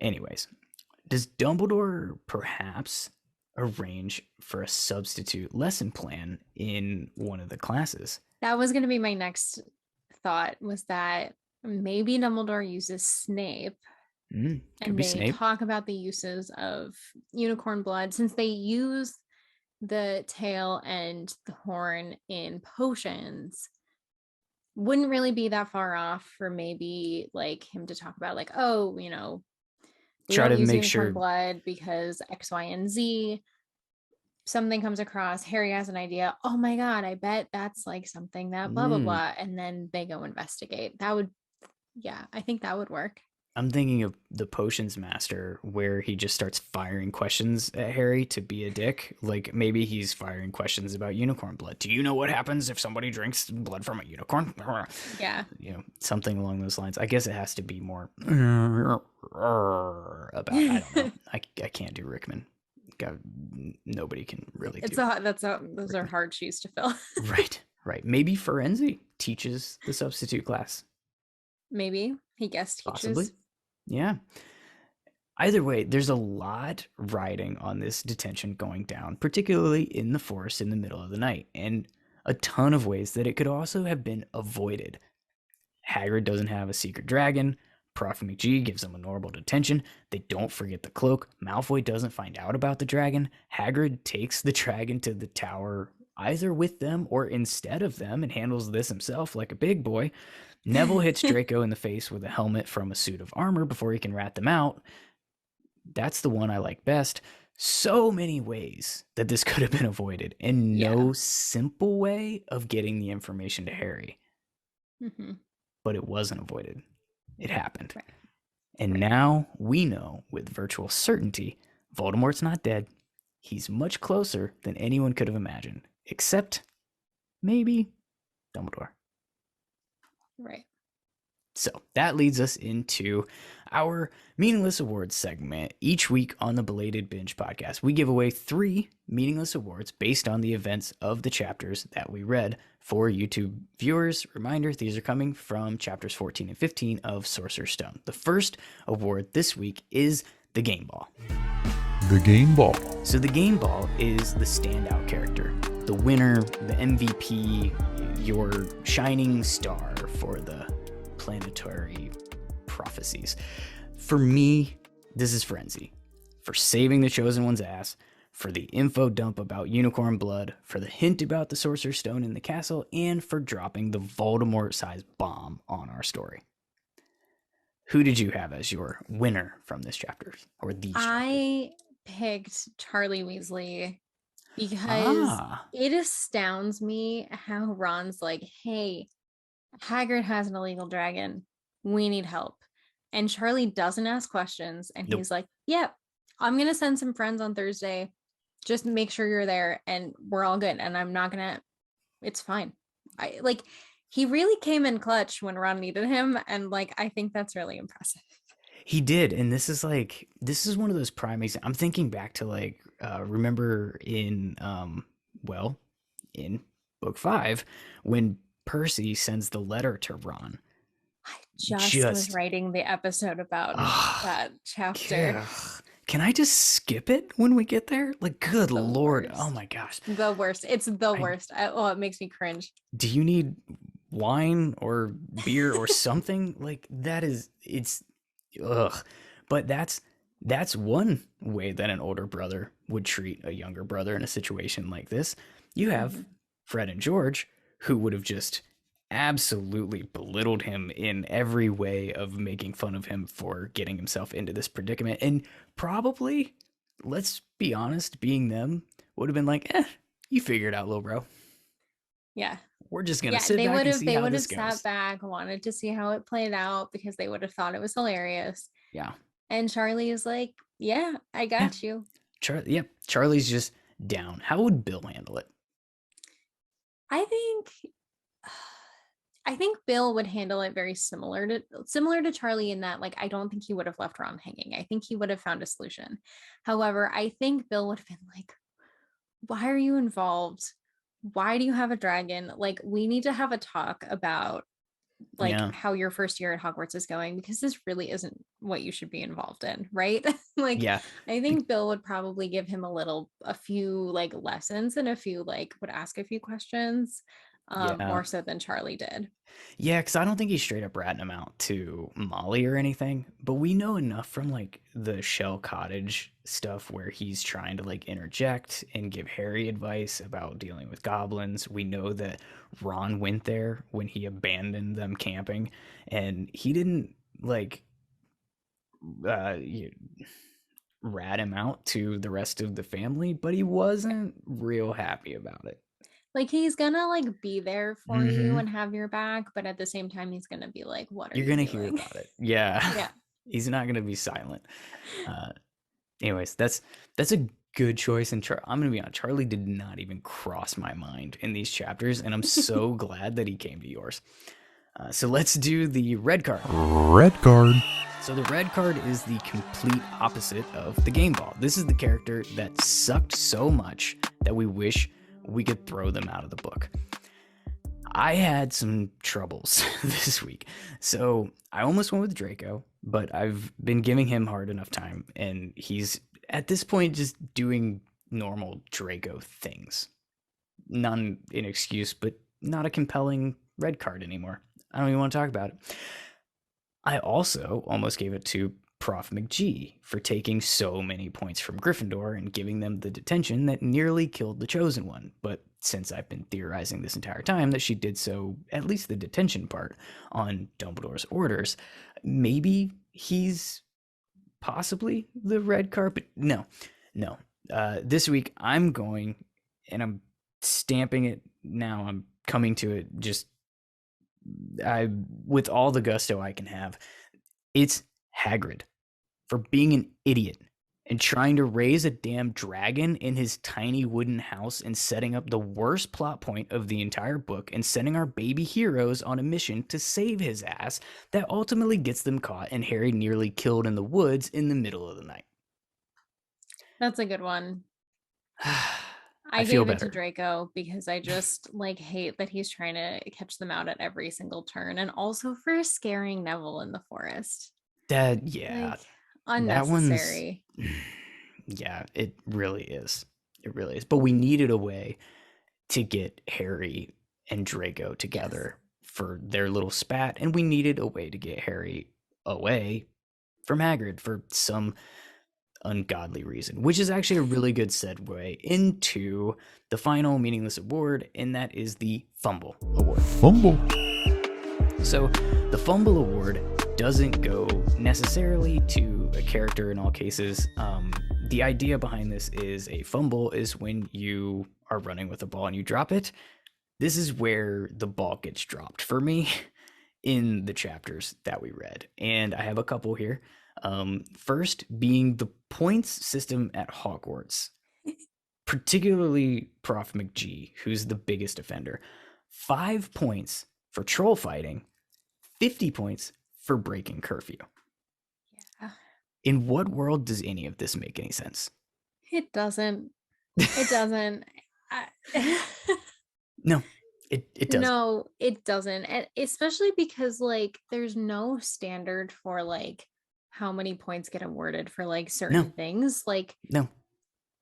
[SPEAKER 1] Anyways, does Dumbledore perhaps arrange for a substitute lesson plan in one of the classes?
[SPEAKER 3] That was going to be my next thought was that maybe Dumbledore uses Snape
[SPEAKER 1] Could
[SPEAKER 3] and
[SPEAKER 1] be
[SPEAKER 3] they
[SPEAKER 1] Snape.
[SPEAKER 3] talk about the uses of unicorn blood since they use the tail and the horn in potions. Wouldn't really be that far off for maybe like him to talk about like, oh, we
[SPEAKER 1] Try
[SPEAKER 3] don't
[SPEAKER 1] to
[SPEAKER 3] use
[SPEAKER 1] make
[SPEAKER 3] unicorn
[SPEAKER 1] sure.
[SPEAKER 3] blood because X, Y, and Z. Something comes across, Harry has an idea. Oh my God, I bet that's like something that blah, blah,
[SPEAKER 1] Mm,
[SPEAKER 3] blah. And then they go investigate. That would, yeah, I think that would work.
[SPEAKER 1] I'm thinking of the potions master where he just starts firing questions at Harry to be a dick. Like maybe he's firing questions about unicorn blood. Do you know what happens if somebody drinks blood from a unicorn?
[SPEAKER 3] Yeah.
[SPEAKER 1] Something along those lines. I guess it has to be more about. I don't know. I can't do Rickman. God, nobody can really do.
[SPEAKER 3] Those are
[SPEAKER 1] Rickman.
[SPEAKER 3] hard shoes to fill.
[SPEAKER 1] Right, right. Maybe Firenze teaches the substitute class.
[SPEAKER 3] Maybe he guest
[SPEAKER 1] Possibly.
[SPEAKER 3] teaches.
[SPEAKER 1] Yeah. Either way, there's a lot riding on this detention going down, particularly in the forest in the middle of the night, and a ton of ways that it could also have been avoided. Hagrid doesn't have a secret dragon. Prof. McGee gives him a normal detention. They don't forget the cloak. Malfoy doesn't find out about the dragon. Hagrid takes the dragon to the tower either with them or instead of them and handles this himself like a big boy. Neville hits Draco in the face with a helmet from a suit of armor before he can rat them out. That's the one I like best. So many ways that this could have been avoided, and
[SPEAKER 3] Yeah.
[SPEAKER 1] no simple way of getting the information to Harry.
[SPEAKER 3] Mm-hmm.
[SPEAKER 1] But it wasn't avoided. It happened.
[SPEAKER 3] Right.
[SPEAKER 1] And
[SPEAKER 3] Right.
[SPEAKER 1] now we know with virtual certainty Voldemort's not dead. He's much closer than anyone could have imagined, except maybe Dumbledore.
[SPEAKER 3] Right.
[SPEAKER 1] So that leads us into our meaningless awards segment. Each week on the Belated Binge podcast, we give away 3 meaningless awards based on the events of the chapters that we read. For YouTube viewers, reminder, these are coming from chapters 14 and 15 of Sorcerer's Stone. The first award this week is the Game Ball.
[SPEAKER 2] The Game Ball.
[SPEAKER 1] So the Game Ball is the standout character, the winner, the MVP, your shining star for the planetary prophecies. For me, this is Firenze. For saving the Chosen One's ass, for the info dump about unicorn blood, for the hint about the Sorcerer's Stone in the castle, and for dropping the Voldemort-sized bomb on our story. Who did you have as your winner from this chapter, or these chapters?
[SPEAKER 3] I picked Charlie Weasley because it astounds me how Ron's like, hey, Hagrid has an illegal dragon. We need help. And Charlie doesn't ask questions. And he's like, yep, I'm going to send some friends on Thursday. Just make sure you're there and we're all good. And I'm not going to, it's fine. He really came in clutch when Ron needed him. And I think that's really impressive.
[SPEAKER 1] He did. And this is one of those prime examples. I'm thinking back to remember in book 5 when Percy sends the letter to Ron.
[SPEAKER 3] I just was writing the episode about that chapter.
[SPEAKER 1] Can I just skip it when we get there? Good Lord.
[SPEAKER 3] Worst.
[SPEAKER 1] Oh my gosh.
[SPEAKER 3] The worst. It's the worst. It makes me cringe.
[SPEAKER 1] Do you need wine or beer or something? But that's one way that an older brother would treat a younger brother in a situation like this. You have Fred and George, who would have just absolutely belittled him in every way of making fun of him for getting himself into this predicament. And probably, let's be honest, being them, would have been like, you figure it out, little bro.
[SPEAKER 3] Yeah.
[SPEAKER 1] We're just going to sit back and see how this goes.
[SPEAKER 3] They would have sat back, wanted to see how it played out because they would have thought it was hilarious.
[SPEAKER 1] Yeah.
[SPEAKER 3] And Charlie is like, yeah, I got you.
[SPEAKER 1] Charlie's just down. How would Bill handle it?
[SPEAKER 3] I think Bill would handle it very similar to Charlie in that, I don't think he would have left Ron hanging. I think he would have found a solution. However, I think Bill would have been like, why are you involved? Why do you have a dragon? We need to have a talk about how your first year at Hogwarts is going, because this really isn't what you should be involved in, right? I think Bill would probably give him a few lessons and would ask a few questions. More so than Charlie did.
[SPEAKER 1] Yeah, because I don't think he's straight up ratting him out to Molly or anything, but we know enough from the Shell Cottage stuff where he's trying to interject and give Harry advice about dealing with goblins. We know that Ron went there when he abandoned them camping, and he didn't rat him out to the rest of the family, but he wasn't real happy about it.
[SPEAKER 3] He's gonna be there for you and have your back, but at the same time he's gonna be like, what are you
[SPEAKER 1] gonna
[SPEAKER 3] doing?
[SPEAKER 1] hear about it. Yeah. He's not gonna be silent. Anyways, that's a good choice, and I'm gonna be honest, Charlie did not even cross my mind in these chapters, and I'm so glad that he came to yours. So let's do the red card.
[SPEAKER 2] Red card.
[SPEAKER 1] So the red card is the complete opposite of the Game Ball. This is the character that sucked so much that we wish we could throw them out of the book. I had some troubles this week. So I almost went with Draco, but I've been giving him hard enough time, and he's at this point just doing normal Draco things. Not an excuse, but not a compelling red card anymore. I don't even want to talk about it. I also almost gave it to Prof. McGee for taking so many points from Gryffindor and giving them the detention that nearly killed the Chosen One. But since I've been theorizing this entire time that she did so, at least the detention part, on Dumbledore's orders, maybe he's possibly the red carpet. No. This week I'm going, and I'm stamping it now. I'm coming to it with all the gusto I can have. It's Hagrid for being an idiot and trying to raise a damn dragon in his tiny wooden house and setting up the worst plot point of the entire book and sending our baby heroes on a mission to save his ass that ultimately gets them caught and Harry nearly killed in the woods in the middle of the night.
[SPEAKER 3] That's a good one.
[SPEAKER 1] I
[SPEAKER 3] I
[SPEAKER 1] feel
[SPEAKER 3] gave it to
[SPEAKER 1] better.
[SPEAKER 3] Draco because I just like hate that he's trying to catch them out at every single turn, and also for scaring Neville in the forest.
[SPEAKER 1] That, yeah,
[SPEAKER 3] Like
[SPEAKER 1] that one's,
[SPEAKER 3] unnecessary.
[SPEAKER 1] yeah, it really is. It really is. But we needed a way to get Harry and Draco
[SPEAKER 3] Yes.
[SPEAKER 1] together for their little spat, and we needed a way to get Harry away from Hagrid for some ungodly reason, which is actually a really good segue into the final meaningless award, and that is the Fumble Award.
[SPEAKER 2] Fumble.
[SPEAKER 1] So the Fumble Award doesn't go necessarily to a character in all cases. The idea behind this is a fumble is when you are running with a ball and you drop it. This is where the ball gets dropped for me in the chapters that we read. And I have a couple here. First being the points system at Hogwarts, particularly Prof. McGee, who's the biggest offender. 5 points for troll fighting, 50 points for breaking curfew.
[SPEAKER 3] Yeah.
[SPEAKER 1] In what world does any of this make any sense?
[SPEAKER 3] It doesn't. It doesn't.
[SPEAKER 1] No, it doesn't.
[SPEAKER 3] No, it doesn't. And especially because like there's no standard for like how many points get awarded for like
[SPEAKER 1] No,
[SPEAKER 3] certain things. Like
[SPEAKER 1] no.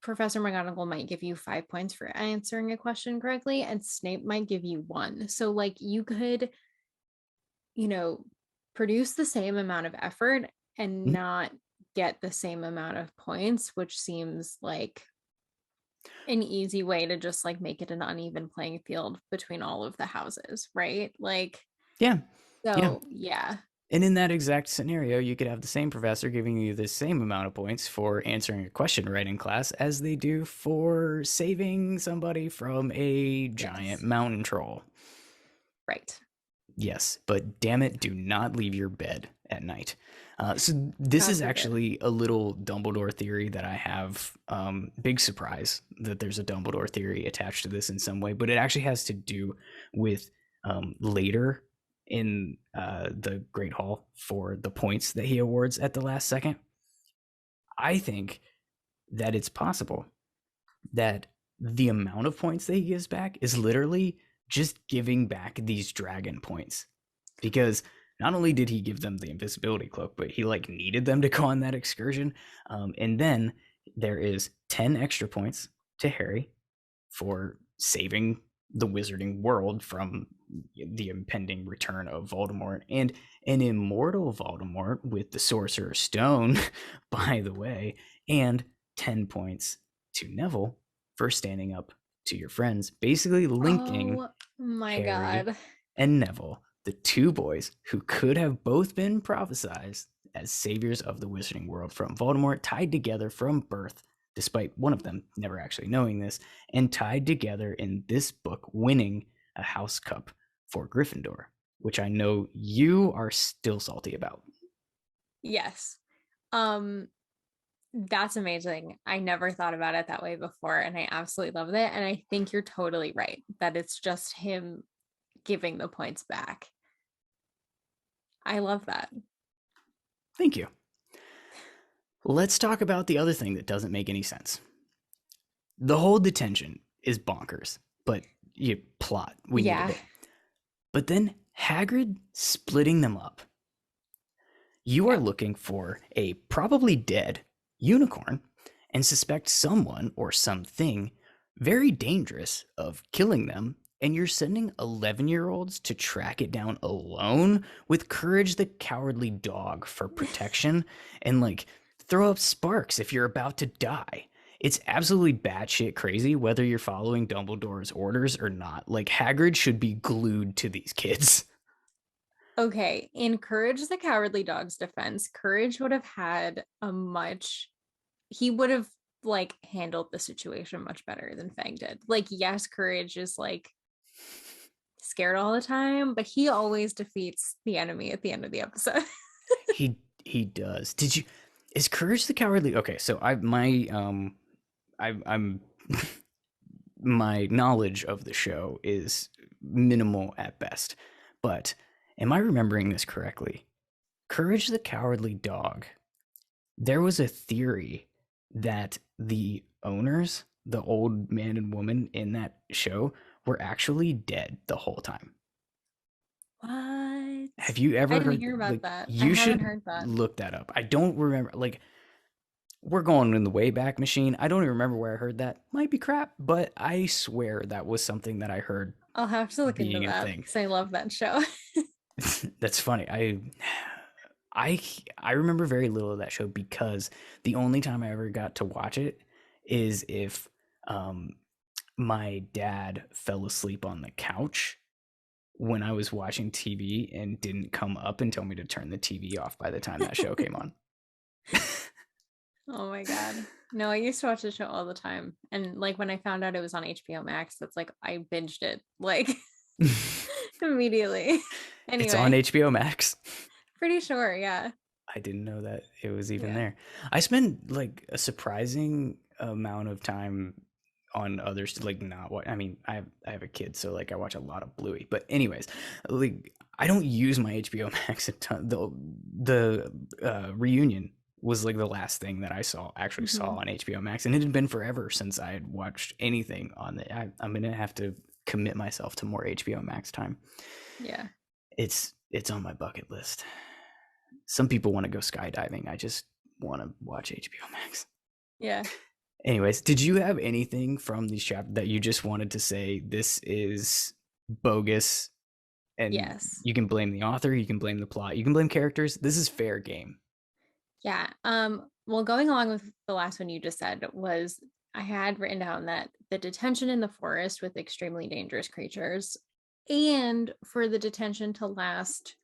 [SPEAKER 3] Professor McGonagall might give you 5 points for answering a question correctly, and Snape might give you one. So like you could, you know, produce the same amount of effort and
[SPEAKER 1] Mhm.
[SPEAKER 3] not get the same amount of points, which seems like an easy way to just like make it an uneven playing field between all of the houses, right? Like,
[SPEAKER 1] Yeah, yeah.
[SPEAKER 3] so yeah.
[SPEAKER 1] And in that exact scenario, you could have the same professor giving you the same amount of points for answering a question right in class as they do for saving somebody from a giant
[SPEAKER 3] Yes.
[SPEAKER 1] mountain troll.
[SPEAKER 3] Right.
[SPEAKER 1] Yes, but damn it, do not leave your bed at night. So this
[SPEAKER 3] God
[SPEAKER 1] is
[SPEAKER 3] forbid.
[SPEAKER 1] actually a little Dumbledore theory that I have. Big surprise that there's a Dumbledore theory attached to this in some way, but it actually has to do with later in the Great Hall for the points that he awards at the last second. I think that it's possible that the amount of points that he gives back is literally just giving back these dragon points, because not only did he give them the invisibility cloak, but he like needed them to go on that excursion. And then there is 10 extra points to Harry for saving the wizarding world from the impending return of Voldemort, and an immortal Voldemort with the Sorcerer's Stone, by the way, and 10 points to Neville for standing up to your friends, basically linking
[SPEAKER 3] Oh my
[SPEAKER 1] Harry
[SPEAKER 3] God.
[SPEAKER 1] and Neville, the two boys who could have both been prophesized as saviors of the wizarding world from Voldemort, tied together from birth, despite one of them never actually knowing this, and tied together in this book, winning a House Cup for Gryffindor, which I know you are still salty about.
[SPEAKER 3] Yes. Um, that's amazing. I never thought about it that way before, and I absolutely love it. And I think you're totally right that it's just him giving the points back. I love that.
[SPEAKER 1] Thank you. Let's talk about the other thing that doesn't make any sense. The whole detention is bonkers, but you plot, we needed
[SPEAKER 3] Yeah.
[SPEAKER 1] it. But then Hagrid splitting them up. You are
[SPEAKER 3] Yeah.
[SPEAKER 1] looking for a probably dead unicorn and suspect someone or something very dangerous of killing them, and you're sending 11-year-olds to track it down alone with Courage the Cowardly Dog for protection, and like throw up sparks if you're about to die. It's absolutely batshit crazy whether you're following Dumbledore's orders or not. Like, Hagrid should be glued to these kids.
[SPEAKER 3] Okay. In Courage the Cowardly Dog's defense, Courage would have had he would have like handled the situation much better than Fang did. Like, yes, Courage is like scared all the time, but he always defeats the enemy at the end of the episode.
[SPEAKER 1] He does. Did you? Is Courage the Cowardly? Okay, so I'm my knowledge of the show is minimal at best. But am I remembering this correctly? Courage the Cowardly Dog. There was a theory that the owners, the old man and woman in that show, were actually dead the whole time.
[SPEAKER 3] What?
[SPEAKER 1] Have you
[SPEAKER 3] I
[SPEAKER 1] ever
[SPEAKER 3] didn't
[SPEAKER 1] heard?
[SPEAKER 3] hear about
[SPEAKER 1] Like,
[SPEAKER 3] that. I
[SPEAKER 1] you
[SPEAKER 3] haven't
[SPEAKER 1] should
[SPEAKER 3] heard that.
[SPEAKER 1] look that up. I don't remember. Like, we're going in the Wayback Machine. I don't even remember where I heard that. Might be crap, but I swear that was something that I heard
[SPEAKER 3] I'll have to look into
[SPEAKER 1] being a
[SPEAKER 3] that
[SPEAKER 1] thing.
[SPEAKER 3] because I love that show.
[SPEAKER 1] That's funny. I I remember very little of that show because the only time I ever got to watch it is if um my dad fell asleep on the couch when I was watching TV and didn't come up and tell me to turn the TV off by the time that show came on.
[SPEAKER 3] Oh my God. No, I used to watch the show all the time. And like when I found out it was on HBO Max, that's like I binged it like immediately.
[SPEAKER 1] It's on
[SPEAKER 3] Anyway,
[SPEAKER 1] HBO Max.
[SPEAKER 3] pretty sure, yeah.
[SPEAKER 1] I didn't know that it was even
[SPEAKER 3] Yeah.
[SPEAKER 1] there. I spend like a surprising amount of time on others, like not what I mean. I have a kid, so like I watch a lot of Bluey. But anyways, like I don't use my HBO Max a ton. The reunion was like the last thing that I actually saw
[SPEAKER 3] Mhm.
[SPEAKER 1] on HBO Max, and it had been forever since I had watched anything on the. I'm gonna have to commit myself to more HBO Max time.
[SPEAKER 3] Yeah.
[SPEAKER 1] It's on my bucket list. Some people want to go skydiving. I just want to watch HBO Max.
[SPEAKER 3] Yeah.
[SPEAKER 1] Anyways, did you have anything from these chapters that you just wanted to say this is bogus? And
[SPEAKER 3] Yes.
[SPEAKER 1] you can blame the author, you can blame the plot, you can blame characters. This is fair game.
[SPEAKER 3] Yeah. Well, going along with the last one you just said was I had written down that the detention in the forest with extremely dangerous creatures and for the detention to last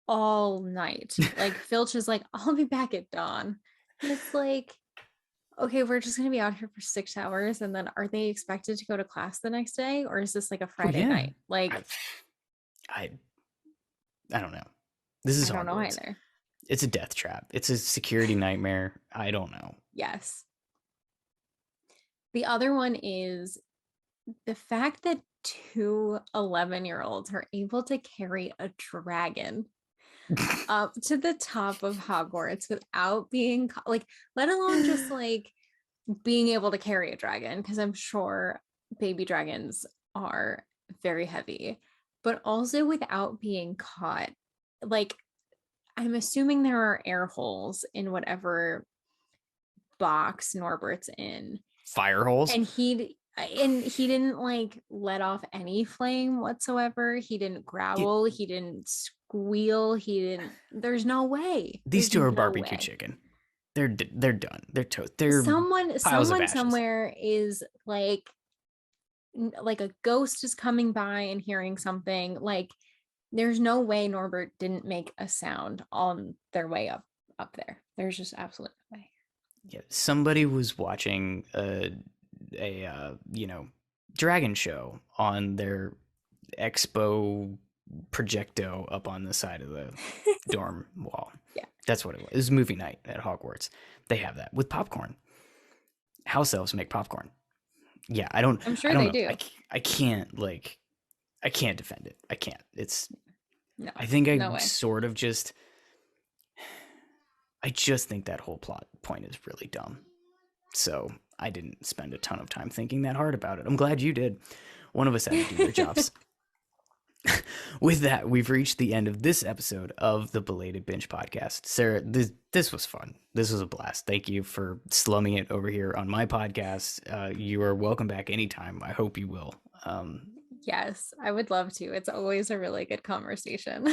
[SPEAKER 3] all night. Like Filch is like, I'll be back at dawn. And it's like, okay, we're just gonna be out here for 6 hours, and then are they expected to go to class the next day, or is this like a Friday
[SPEAKER 1] yeah.
[SPEAKER 3] night? Like,
[SPEAKER 1] I don't know. This is
[SPEAKER 3] I don't know
[SPEAKER 1] Hogwarts.
[SPEAKER 3] either.
[SPEAKER 1] It's a death trap. It's a security nightmare. I don't know.
[SPEAKER 3] Yes. The other one is the fact that two 11-year-olds are able to carry a dragon up to the top of Hogwarts without being like, let alone just like being able to carry a dragon, because I'm sure baby dragons are very heavy, but also without being caught. Like, I'm assuming there are air holes in whatever box Norbert's in.
[SPEAKER 1] Fire holes?
[SPEAKER 3] And he didn't like let off any flame whatsoever. He didn't growl, he didn't squeal, he didn't. There's no way.
[SPEAKER 1] These two
[SPEAKER 3] There's
[SPEAKER 1] are
[SPEAKER 3] no
[SPEAKER 1] barbecue
[SPEAKER 3] way.
[SPEAKER 1] chicken. They're done. They're toast. They're
[SPEAKER 3] Someone
[SPEAKER 1] piles of ashes.
[SPEAKER 3] somewhere is like a ghost is coming by and hearing something. Like, there's no way Norbert didn't make a sound on their way up there. There's just absolutely no way.
[SPEAKER 1] Yeah, somebody was watching a dragon show on their expo projecto up on the side of the dorm wall.
[SPEAKER 3] Yeah,
[SPEAKER 1] that's what it was. It was movie night at Hogwarts. They have that with popcorn. House elves make popcorn. Yeah,
[SPEAKER 3] I'm sure they do.
[SPEAKER 1] I can't defend it. I can't. It's
[SPEAKER 3] no.
[SPEAKER 1] I think
[SPEAKER 3] no way.
[SPEAKER 1] sort of just. I just think that whole plot point is really dumb. So I didn't spend a ton of time thinking that hard about it. I'm glad you did. One of us had to do their jobs. With that, we've reached the end of this episode of the Belated Binge podcast. Sarah, this was fun. This was a blast. Thank you for slumming it over here on my podcast. You are welcome back anytime. I hope you will.
[SPEAKER 3] Yes, I would love to. It's always a really good conversation.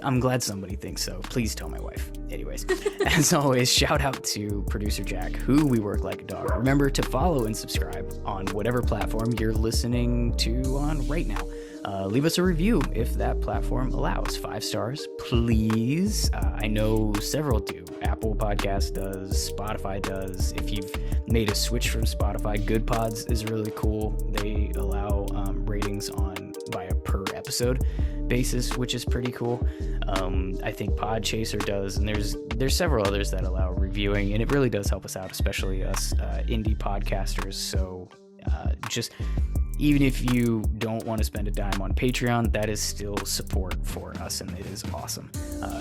[SPEAKER 1] I'm glad somebody thinks so. Please tell my wife. Anyways, as always, shout out to producer Jack, who we work like a dog. Remember to follow and subscribe on whatever platform you're listening to on right now. Leave us a review if that platform allows. 5 stars, please. I know several do. Apple Podcast does. Spotify does. If you've made a switch from Spotify, Good Pods is really cool. They allow ratings on by a per episode. basis, which is pretty cool. I think Podchaser does, and there's several others that allow reviewing, and it really does help us out, especially us indie podcasters. So just even if you don't want to spend a dime on Patreon, that is still support for us, and it is awesome.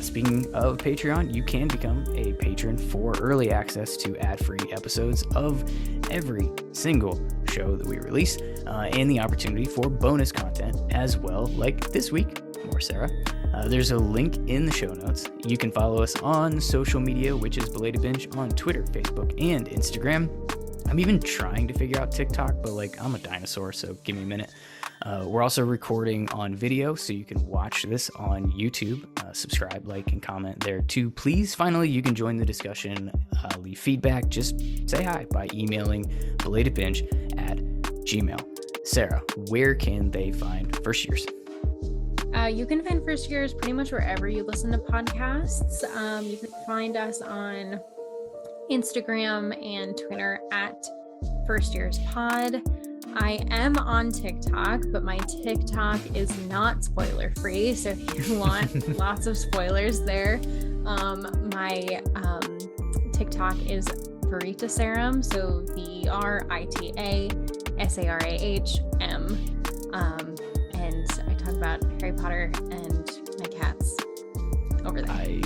[SPEAKER 1] Speaking of Patreon, you can become a patron for early access to ad-free episodes of every single show that we release, and the opportunity for bonus content as well, like this week, more Sarah. There's a link in the show notes. You can follow us on social media, which is Belated Binge on Twitter, Facebook, and Instagram. I'm even trying to figure out TikTok, but I'm a dinosaur, so give me a minute. We're also recording on video, so you can watch this on YouTube. Subscribe, like, and comment there too, please. Finally, you can join the discussion, leave feedback, just say hi by emailing belatedbinge@gmail.com. Sarah, where can they find First Years?
[SPEAKER 3] You can find First Years pretty much wherever you listen to podcasts. You can find us on Instagram and Twitter at First Years Pod. I am on TikTok, but my TikTok is not spoiler free. So if you want lots of spoilers there, my TikTok is Veritasarum. So VRITASARAHM. And I talk about Harry Potter and my cats over there.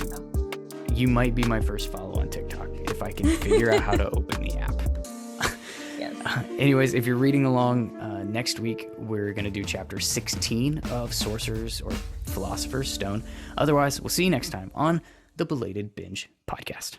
[SPEAKER 1] You might be my first follow on TikTok if I can figure out how to open the app.
[SPEAKER 3] Yes.
[SPEAKER 1] Anyways, if you're reading along, next week we're going to do chapter 16 of Sorcerer's or Philosopher's Stone. Otherwise, we'll see you next time on the Belated Binge podcast.